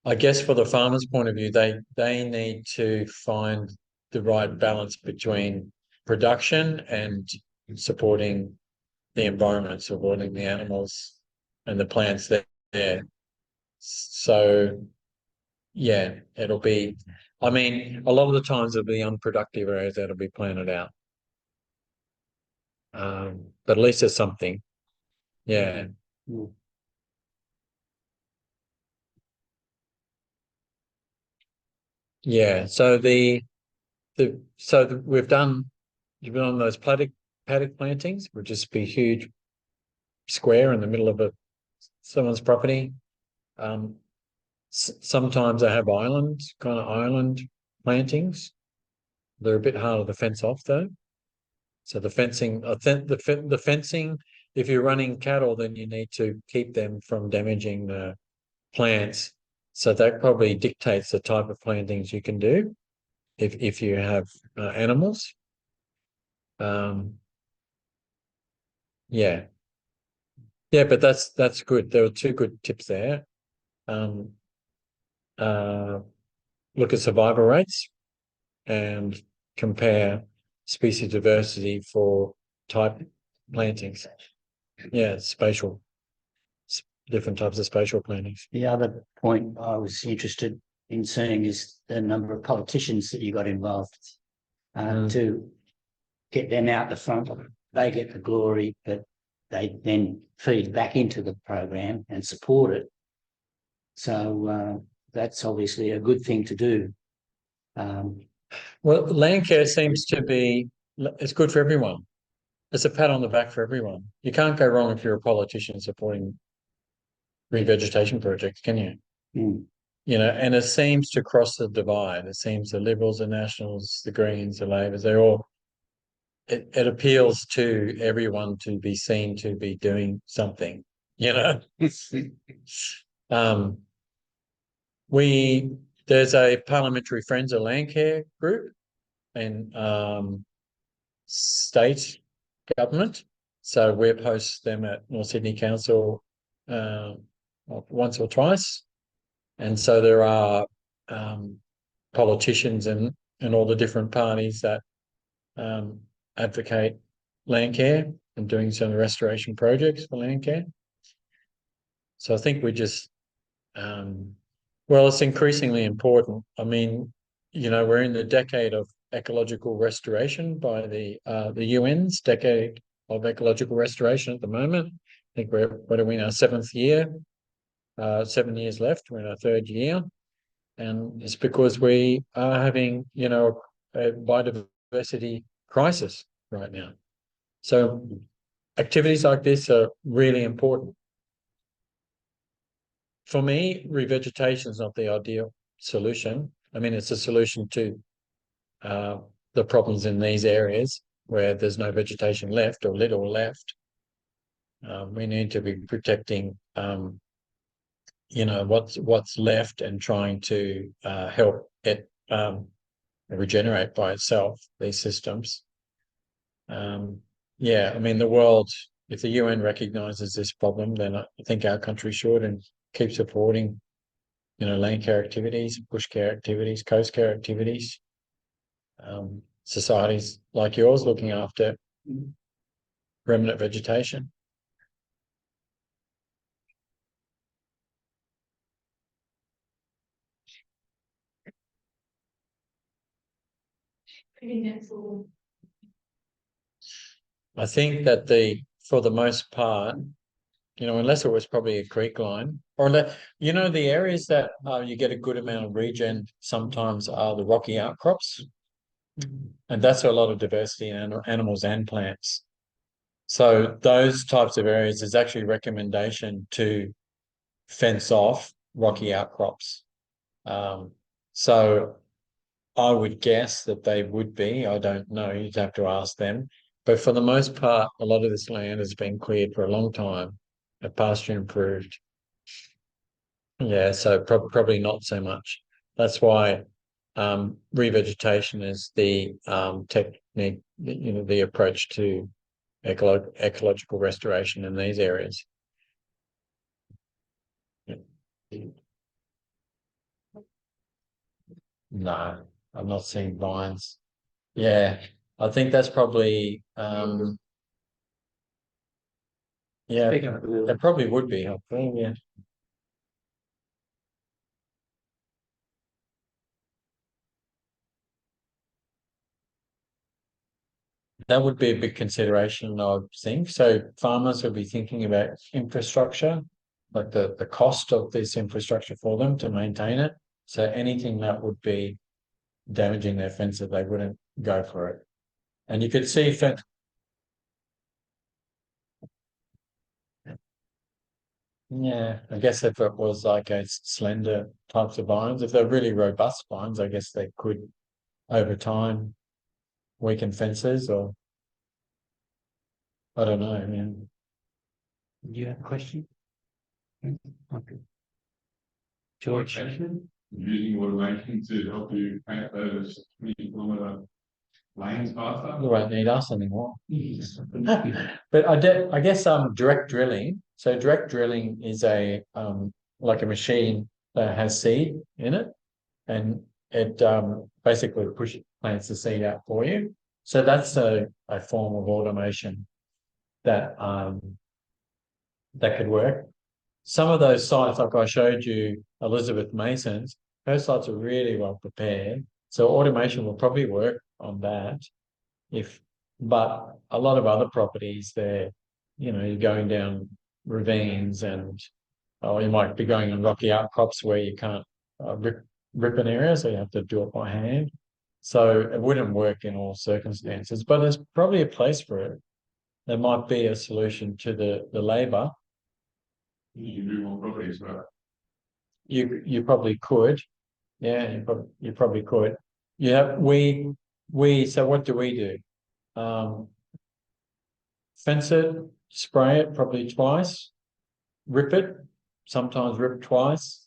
I guess for the farmer's point of view, they need to find the right balance between production and supporting the environment, supporting the animals and the plants there. So yeah, it'll be, I mean, a lot of the times it'll be unproductive areas that'll be planted out. But at least there's something. Yeah. Yeah. So we've done those paddock plantings, which just be huge square in the middle of someone's property. Sometimes I have island plantings. They're a bit harder to fence off though. So the fencing, I think the fencing, if you're running cattle, then you need to keep them from damaging the plants. So that probably dictates the type of plantings you can do if you have animals. Yeah. Yeah, but that's good. There were two good tips there. Look at survival rates and compare species diversity for type plantings. Yeah, different types of spatial plantings. The other point I was interested in seeing is the number of politicians that you got involved to get them out the front. They get the glory, but they then feed back into the program and support it. So that's obviously a good thing to do. Well, Landcare seems to be, it's good for everyone. It's a pat on the back for everyone. You can't go wrong if you're a politician supporting revegetation projects, can you? Mm. You know, and it seems to cross the divide. It seems the Liberals, the Nationals, the Greens, the Labors, they're all, it appeals to everyone to be seen to be doing something, you know. There's a Parliamentary Friends of Landcare group and state government. So we host them at North Sydney Council once or twice. And so there are politicians and all the different parties that advocate Landcare and doing some restoration projects for Landcare. So I think we just, well, it's increasingly important. I mean, you know, we're in the decade of ecological restoration by the UN's decade of ecological restoration at the moment. I think what are we in our 7th year? 7 years left. We're in our 3rd year. And it's because we are having, you know, a biodiversity crisis right now. So activities like this are really important. For me, revegetation is not the ideal solution. I mean, it's a solution to the problems in these areas where there's no vegetation left or little left. We need to be protecting, you know, what's left and trying to help it regenerate by itself, these systems. Yeah, I mean, the world, if the UN recognises this problem, then I think our country should and keep supporting, you know, Landcare activities, bushcare activities, coast care activities, societies like yours looking after remnant vegetation. I think that's all. I think that for the most part, you know, unless it was probably a creek line, or you know, the areas that you get a good amount of regen sometimes are the rocky outcrops, and that's a lot of diversity in animals and plants. So those types of areas, there's actually recommendation to fence off rocky outcrops. So I would guess that they would be. I don't know. You'd have to ask them. But for the most part, a lot of this land has been cleared for a long time, pasture improved. Yeah, so probably not so much. That's why revegetation is the technique, you know, the approach to ecological restoration in these areas. No, I'm not seeing vines. Yeah, I think that's probably yeah, it probably would be helpful. Yeah. That would be a big consideration, I would think. So farmers would be thinking about infrastructure, like the cost of this infrastructure for them to maintain it. So anything that would be damaging their fences, they wouldn't go for it. And you could see yeah, I guess if it was like a slender types of vines, if they're really robust vines, I guess they could over time weaken fences, or I don't know. I mean, Do you have a question? Okay. George. Using automation to help you paint those 20-kilometre lanes faster. You won't need us anymore. But I guess direct drilling. So direct drilling is a like a machine that has seed in it, and it basically plants the seed out for you. So that's a form of automation that that could work. Some of those sites, like I showed you, Elizabeth Mason's, her sites are really well prepared. So automation will probably work on that. But a lot of other properties, they're, you know, you're going down ravines, and you might be going on rocky outcrops where you can't rip an area, so you have to do it by hand. So it wouldn't work in all circumstances, but there's probably a place for it. There might be a solution to the labour. You can do more properties, right? You probably could, yeah. You probably could. Yeah, we. So what do we do? Fence it, spray it probably twice, rip it, sometimes rip twice.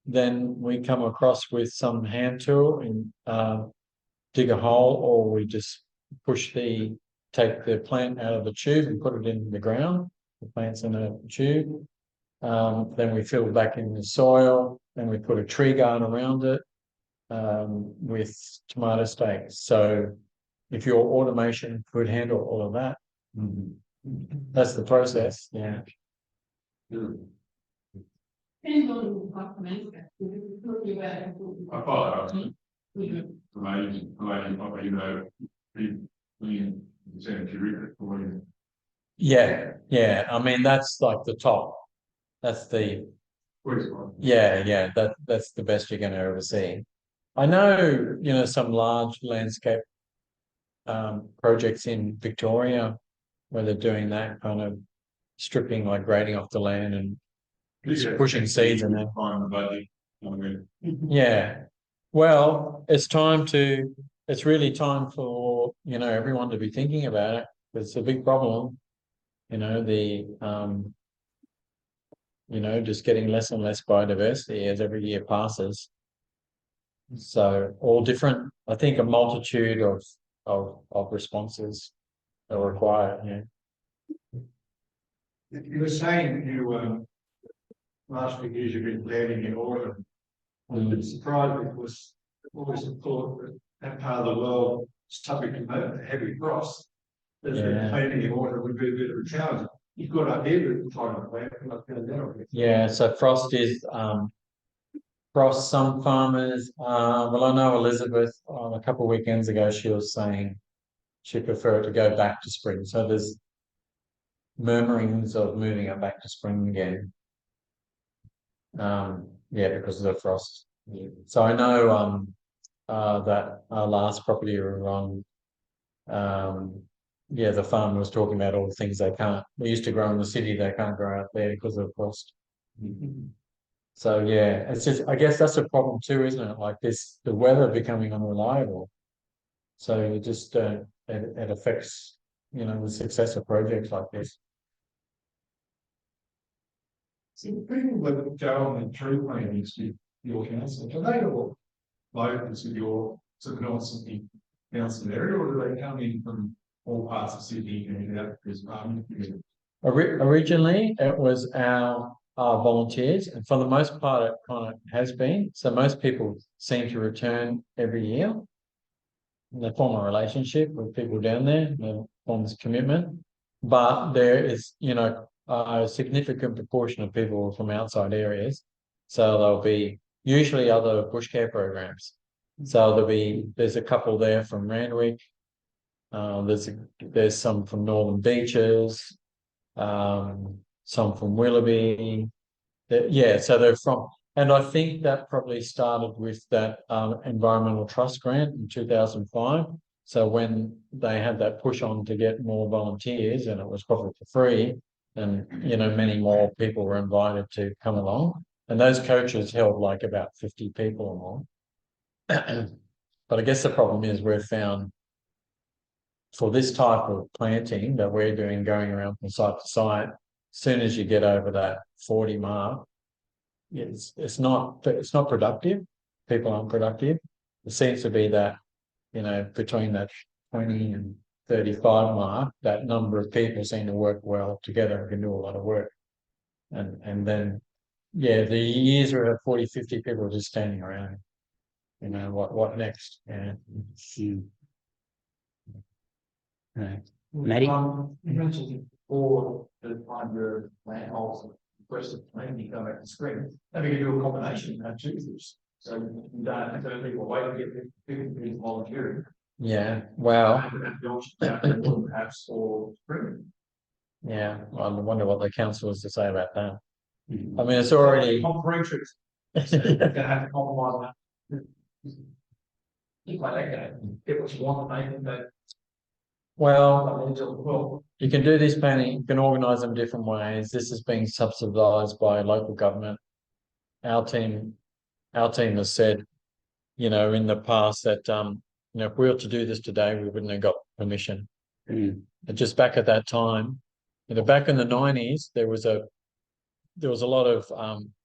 Then we come across with some hand tool and dig a hole, or we just take the plant out of the tube and put it in the ground. The plant's in a tube. Then we fill back in the soil, and we put a tree guard around it with tomato stakes. So if your automation could handle all of that, that's the process. Yeah. Depends on what the landscape. We're talking about. I follow up. Amazing, property, you know, 3% terrific for you. Yeah. I mean, that's like the top. That's the yeah. That's the best you're going to ever see. I know, you know, some large landscape projects in Victoria where they're doing that kind of stripping, like grading off the land and pushing seeds in there. Yeah. Well, it's really time for, you know, everyone to be thinking about it. It's a big problem. You know, just getting less and less biodiversity as every year passes. So all different, I think a multitude of responses are required. Yeah. You were saying you last week you've been planning in autumn. I was surprised because I always thought that part of the world is subject to heavy frost. Planning in autumn would be a bit of a challenge. You've got an idea of the time of plant, yeah, so frost is across some farmers. Well, I know Elizabeth a couple of weekends ago, she was saying she preferred to go back to spring. So there's murmurings of moving it back to spring again. Yeah, because of the frost. So I know that our last property we were on, yeah, the farmer was talking about all the things they used to grow in the city, they can't grow out there because of frost. So yeah, it's just, I guess that's a problem too, isn't it? Like this, the weather becoming unreliable. So it just it affects, you know, the success of projects like this. So the people that go on the tree plantings with your council, are they all locals with your sort of North Sydney Council area, or do they come in from all parts of Sydney and out because Originally, it was our volunteers, and for the most part, it kind of has been. So most people seem to return every year. And they form a relationship with people down there, they form this commitment. But there is, you know, a significant proportion of people from outside areas. So there'll be usually other bushcare programs. So there's a couple there from Randwick. There's some from Northern Beaches, some from Willoughby. Yeah, so they're from, and I think that probably started with that environmental trust grant in 2005. So when they had that push on to get more volunteers, and it was probably for free, and you know, many more people were invited to come along, and those coaches held like about 50 people or more. But I guess the problem is we've found for this type of planting that we're doing, going around from site to site, as soon as you get over that 40 mark, it's not productive. People aren't productive. It seems to be that, you know, between that 20 and 35 mark, that number of people seem to work well together and can do a lot of work. And then, yeah, the years where 40, 50 people just standing around, you know, what next? Yeah. Right. Maddie? You mentioned before the under land holes requested planting go back to spring. Maybe you do a combination of two things. So you don't have to have people wait to get people volunteering. Yeah. Wow. Perhaps for spring. Yeah. Well, I wonder what the council has to say about that. I mean, it's already. Comprehensive. So you're going to have to compromise that. Things like that. People want to make them, Well, you can do this planning, you can organise them different ways. This is being subsidised by local government. Our team has said, you know, in the past that you know, if we were to do this today, we wouldn't have got permission. But just back at that time, you know, back in the 90s, there was a lot of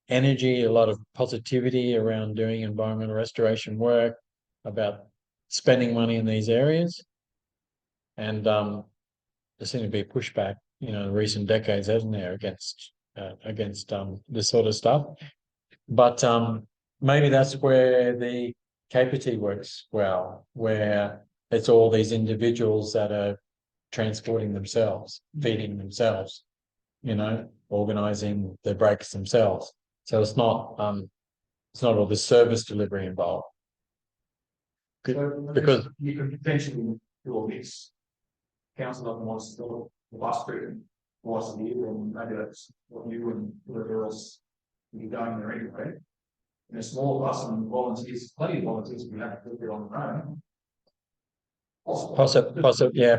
energy, a lot of positivity around doing environmental restoration work, about spending money in these areas. And there seemed to be pushback, you know, in recent decades, hasn't there, against this sort of stuff. But maybe that's where the KPT works well, where it's all these individuals that are transporting themselves, feeding themselves, you know, organising the breaks themselves. So it's not all the service delivery involved. Because you could potentially do a mix. Council doesn't want to do the bus trip twice a year, and maybe that's what you and whoever else will be going there anyway. In a small bus and volunteers, plenty of volunteers, we have to do it on their own.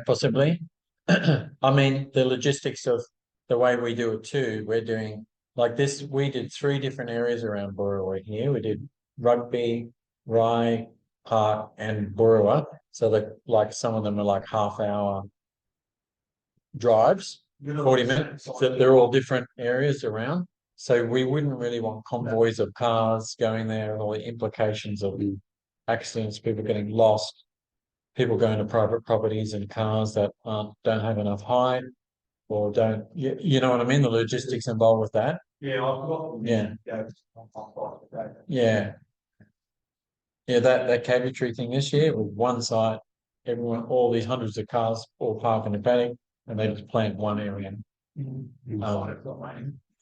Possibly. I mean, the logistics of the way we do it too, we're doing like this. We did 3 different areas around Boorowa here. We did Rugby, Rye Park, and Boorowa. So that, like, some of them are like half-hour drives, 40 minutes. They're all different areas around. So we wouldn't really want convoys of cars going there and all the implications of accidents, people getting lost, people going to private properties in cars that don't have enough height, or don't, you know what I mean? The logistics involved with that. Yeah, I've got. Yeah. That cabinetry thing this year with one site, everyone, all these hundreds of cars all park in the paddock, and they just plant one area.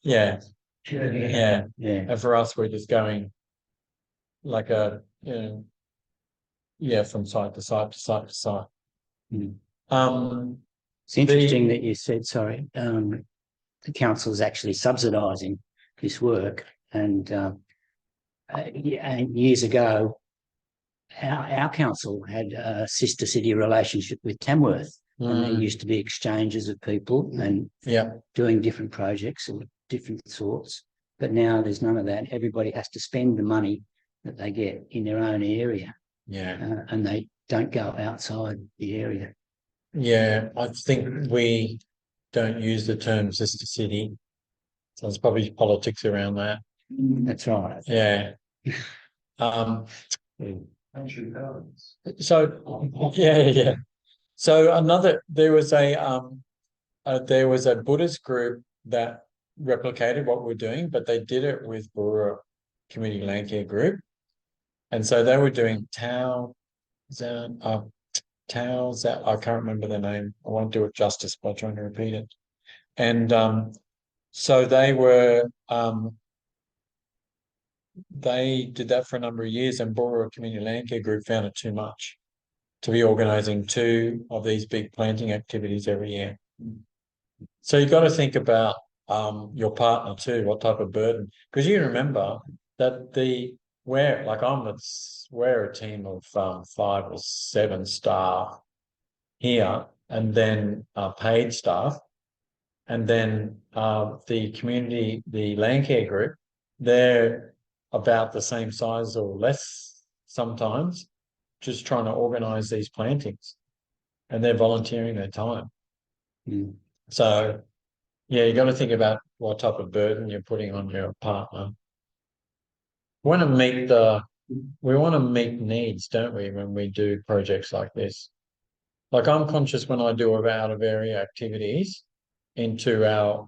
Yeah. And for us, we're just going like a, yeah, from site to site to site to site. Mm. Um, It's interesting that you said, sorry, the council is actually subsidising this work, and years ago, our council had a sister city relationship with Tamworth, and there used to be exchanges of people and doing different projects of different sorts. But now there's none of that. Everybody has to spend the money that they get in their own area, and they don't go outside the area. Yeah, I think we don't use the term sister city, so there's probably politics around that. That's right. Yeah. Country towns. So yeah. So there was a Buddhist group that replicated what we're doing, but they did it with Boorowa Community Landcare Group, and so they were doing Tao. I can't remember the name. I won't do it justice by trying to repeat it. And so they did that for a number of years, and Boorowa Community Landcare Group found it too much to be organising 2 of these big planting activities every year. So you've got to think about your partner too, what type of burden, because you remember that we're a team of 5 or 7 staff here, and then paid staff, and then the Landcare group, they're about the same size or less sometimes, just trying to organise these plantings, and they're volunteering their time. So yeah, you got to think about what type of burden you're putting on your partner. We want to meet needs, don't we, when we do projects like this? Like, I'm conscious when I do out of area activities into our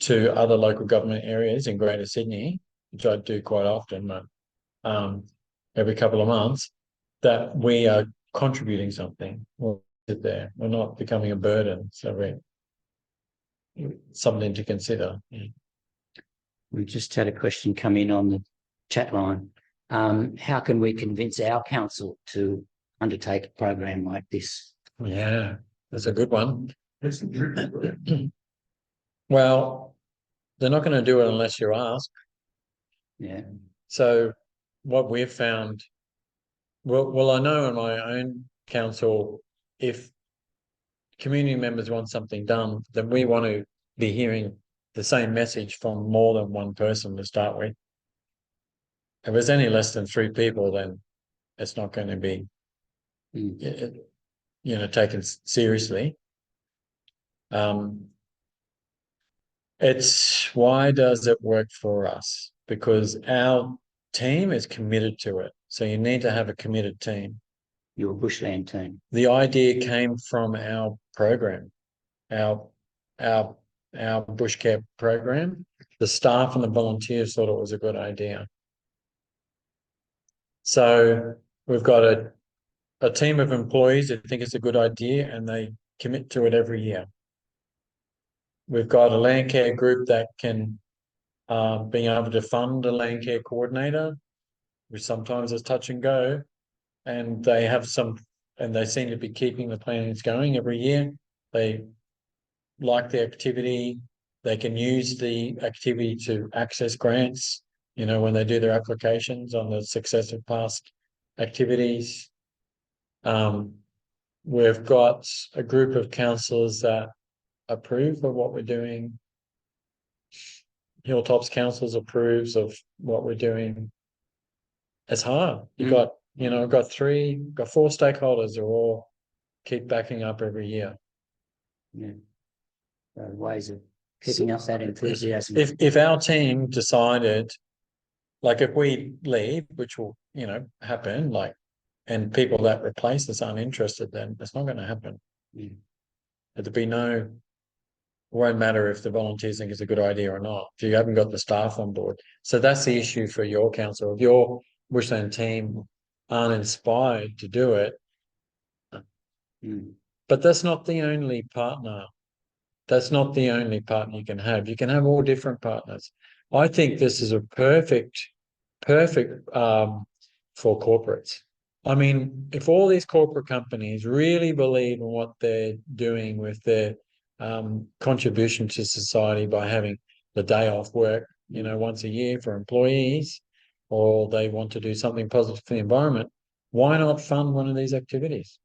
to other local government areas in Greater Sydney, which I do quite often, every couple of months, that we are contributing something. We're not becoming a burden. So we're something to consider. We just had a question come in on the chat line. How can we convince our council to undertake a program like this? Yeah, that's a good one. Well, they're not going to do it unless you ask. Yeah. So what we've found, well, I know in my own council, if community members want something done, then we want to be hearing the same message from more than one person to start with. If there's any less than 3 people, then it's not going to be, taken seriously. It's why does it work for us? Because our team is committed to it. So you need to have a committed team. Your bushland team. The idea came from our program, our bushcare program. The staff and the volunteers thought it was a good idea. So we've got a team of employees that think it's a good idea, and they commit to it every year. We've got a Landcare group that can being able to fund a Landcare coordinator, which sometimes is touch and go, and they seem to be keeping the plannings going every year. They like the activity. They can use the activity to access grants, when they do their applications on the success of past activities. We've got a group of councillors that approve of what we're doing. Hilltops Councils approves of what we're doing. It's hard. I've got 4 stakeholders who all keep backing up every year. Yeah. Ways of keeping up that enthusiasm. If our team decided, like, if we leave, which will, happen, and people that replace us aren't interested, then it's not going to happen. There'd be it won't matter if the volunteers think it's a good idea or not, if you haven't got the staff on board. So that's the issue for your council. If your bushland team aren't inspired to do it, but that's not the only partner. That's not the only partner you can have. You can have all different partners. I think this is a perfect perfect for corporates. I mean, if all these corporate companies really believe in what they're doing with their contribution to society by having the day off work, once a year for employees, or they want to do something positive for the environment, why not fund one of these activities?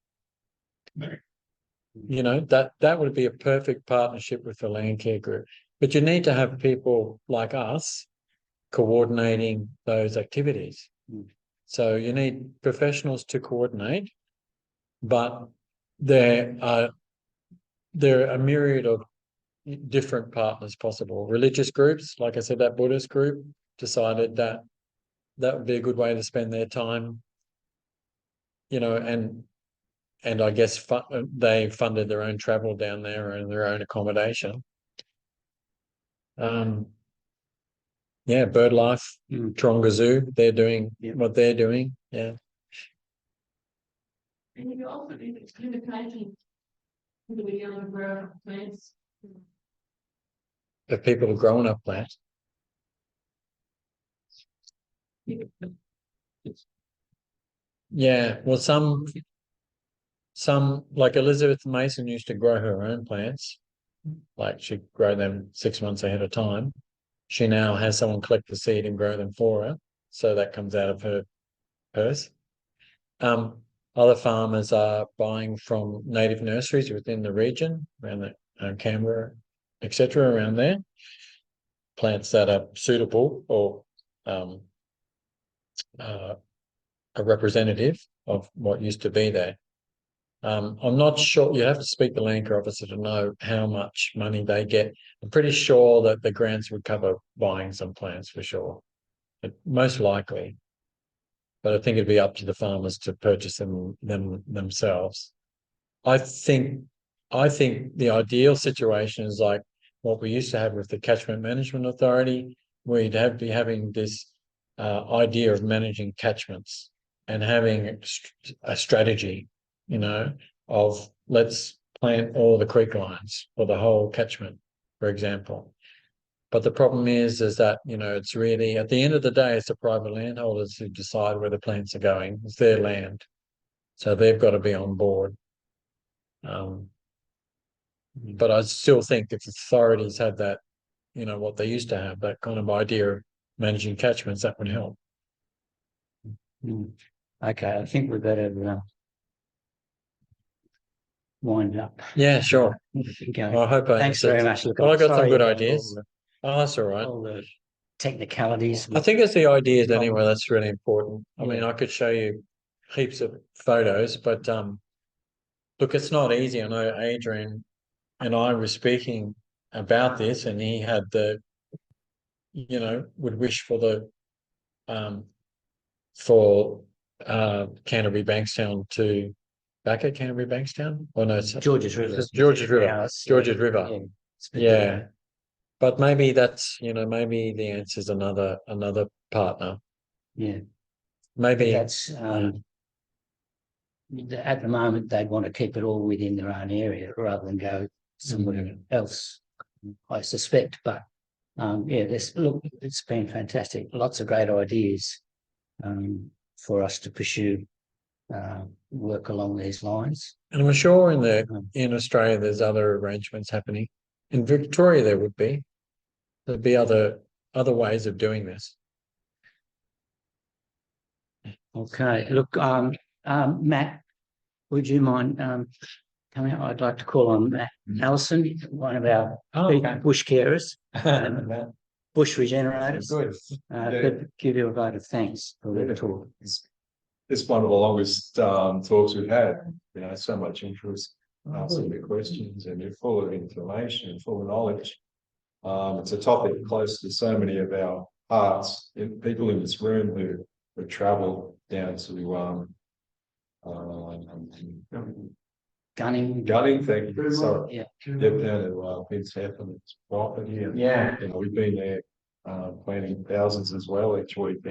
That would be a perfect partnership with the Landcare group. But you need to have people like us coordinating those activities. So you need professionals to coordinate, but there are a myriad of different partners possible. Religious groups, like I said, that Buddhist group decided that would be a good way to spend their time, and I guess they funded their own travel down there and their own accommodation. BirdLife, Taronga Zoo, they're doing what they're doing. Yeah. And you also do limitations to the young grown plants. If people are growing up plants. Yeah, well, some like Elizabeth Mason used to grow her own plants, like she'd grow them 6 months ahead of time. She now has someone collect the seed and grow them for her, so that comes out of her purse. Other farmers are buying from native nurseries within the region, around the Canberra, etc., around there, plants that are suitable or a representative of what used to be there. I'm not sure. You have to speak to the Landcare officer to know how much money they get. I'm pretty sure that the grants would cover buying some plants for sure, but most likely. But I think it'd be up to the farmers to purchase them themselves. I think the ideal situation is like what we used to have with the Catchment Management Authority. We'd be having this idea of managing catchments and having a strategy, of let's plant all the creek lines or the whole catchment, for example. But the problem is that, it's really, at the end of the day, it's the private landholders who decide where the plants are going. It's their land. So they've got to be on board. But I still think if authorities had that, what they used to have, that kind of idea of managing catchments, that would help. Okay, I think we better wind up. Yeah, sure. Well, I hope thanks very much. Look, well, I got some sorry good about ideas. Oh, that's all right. all the technicalities. I think it's the ideas anyway that's really important. I mean, Yeah. I could show you heaps of photos, but look, it's not easy. I know Adrian and I were speaking about this, and he had would wish for the Canterbury Bankstown to back at Canterbury Bankstown. Oh no, it's George's River. George's River. Yeah, George's River. Yeah. But maybe that's maybe the answer is another partner. Yeah. Maybe That's at the moment they'd want to keep it all within their own area rather than go somewhere else, I suspect. But it's been fantastic. Lots of great ideas for us to pursue work along these lines. And I'm sure in Australia there's other arrangements happening. In Victoria there would be. There'd be other ways of doing this. Okay. Look, Matt, would you mind coming out? I'd like to call on Matt Allison, one of our bush carers, bush regenerators. Good. Could give you a vote of thanks for the talk. It's one of the longest talks we've had. So much interest, asking the questions, and you're full of information and full of knowledge. It's a topic close to so many of our hearts. People in this room who have travelled down to Gunning, thank you. Sorry. Yeah. Down to Prince Heffer's property. And, we've been there planting thousands as well each weekend.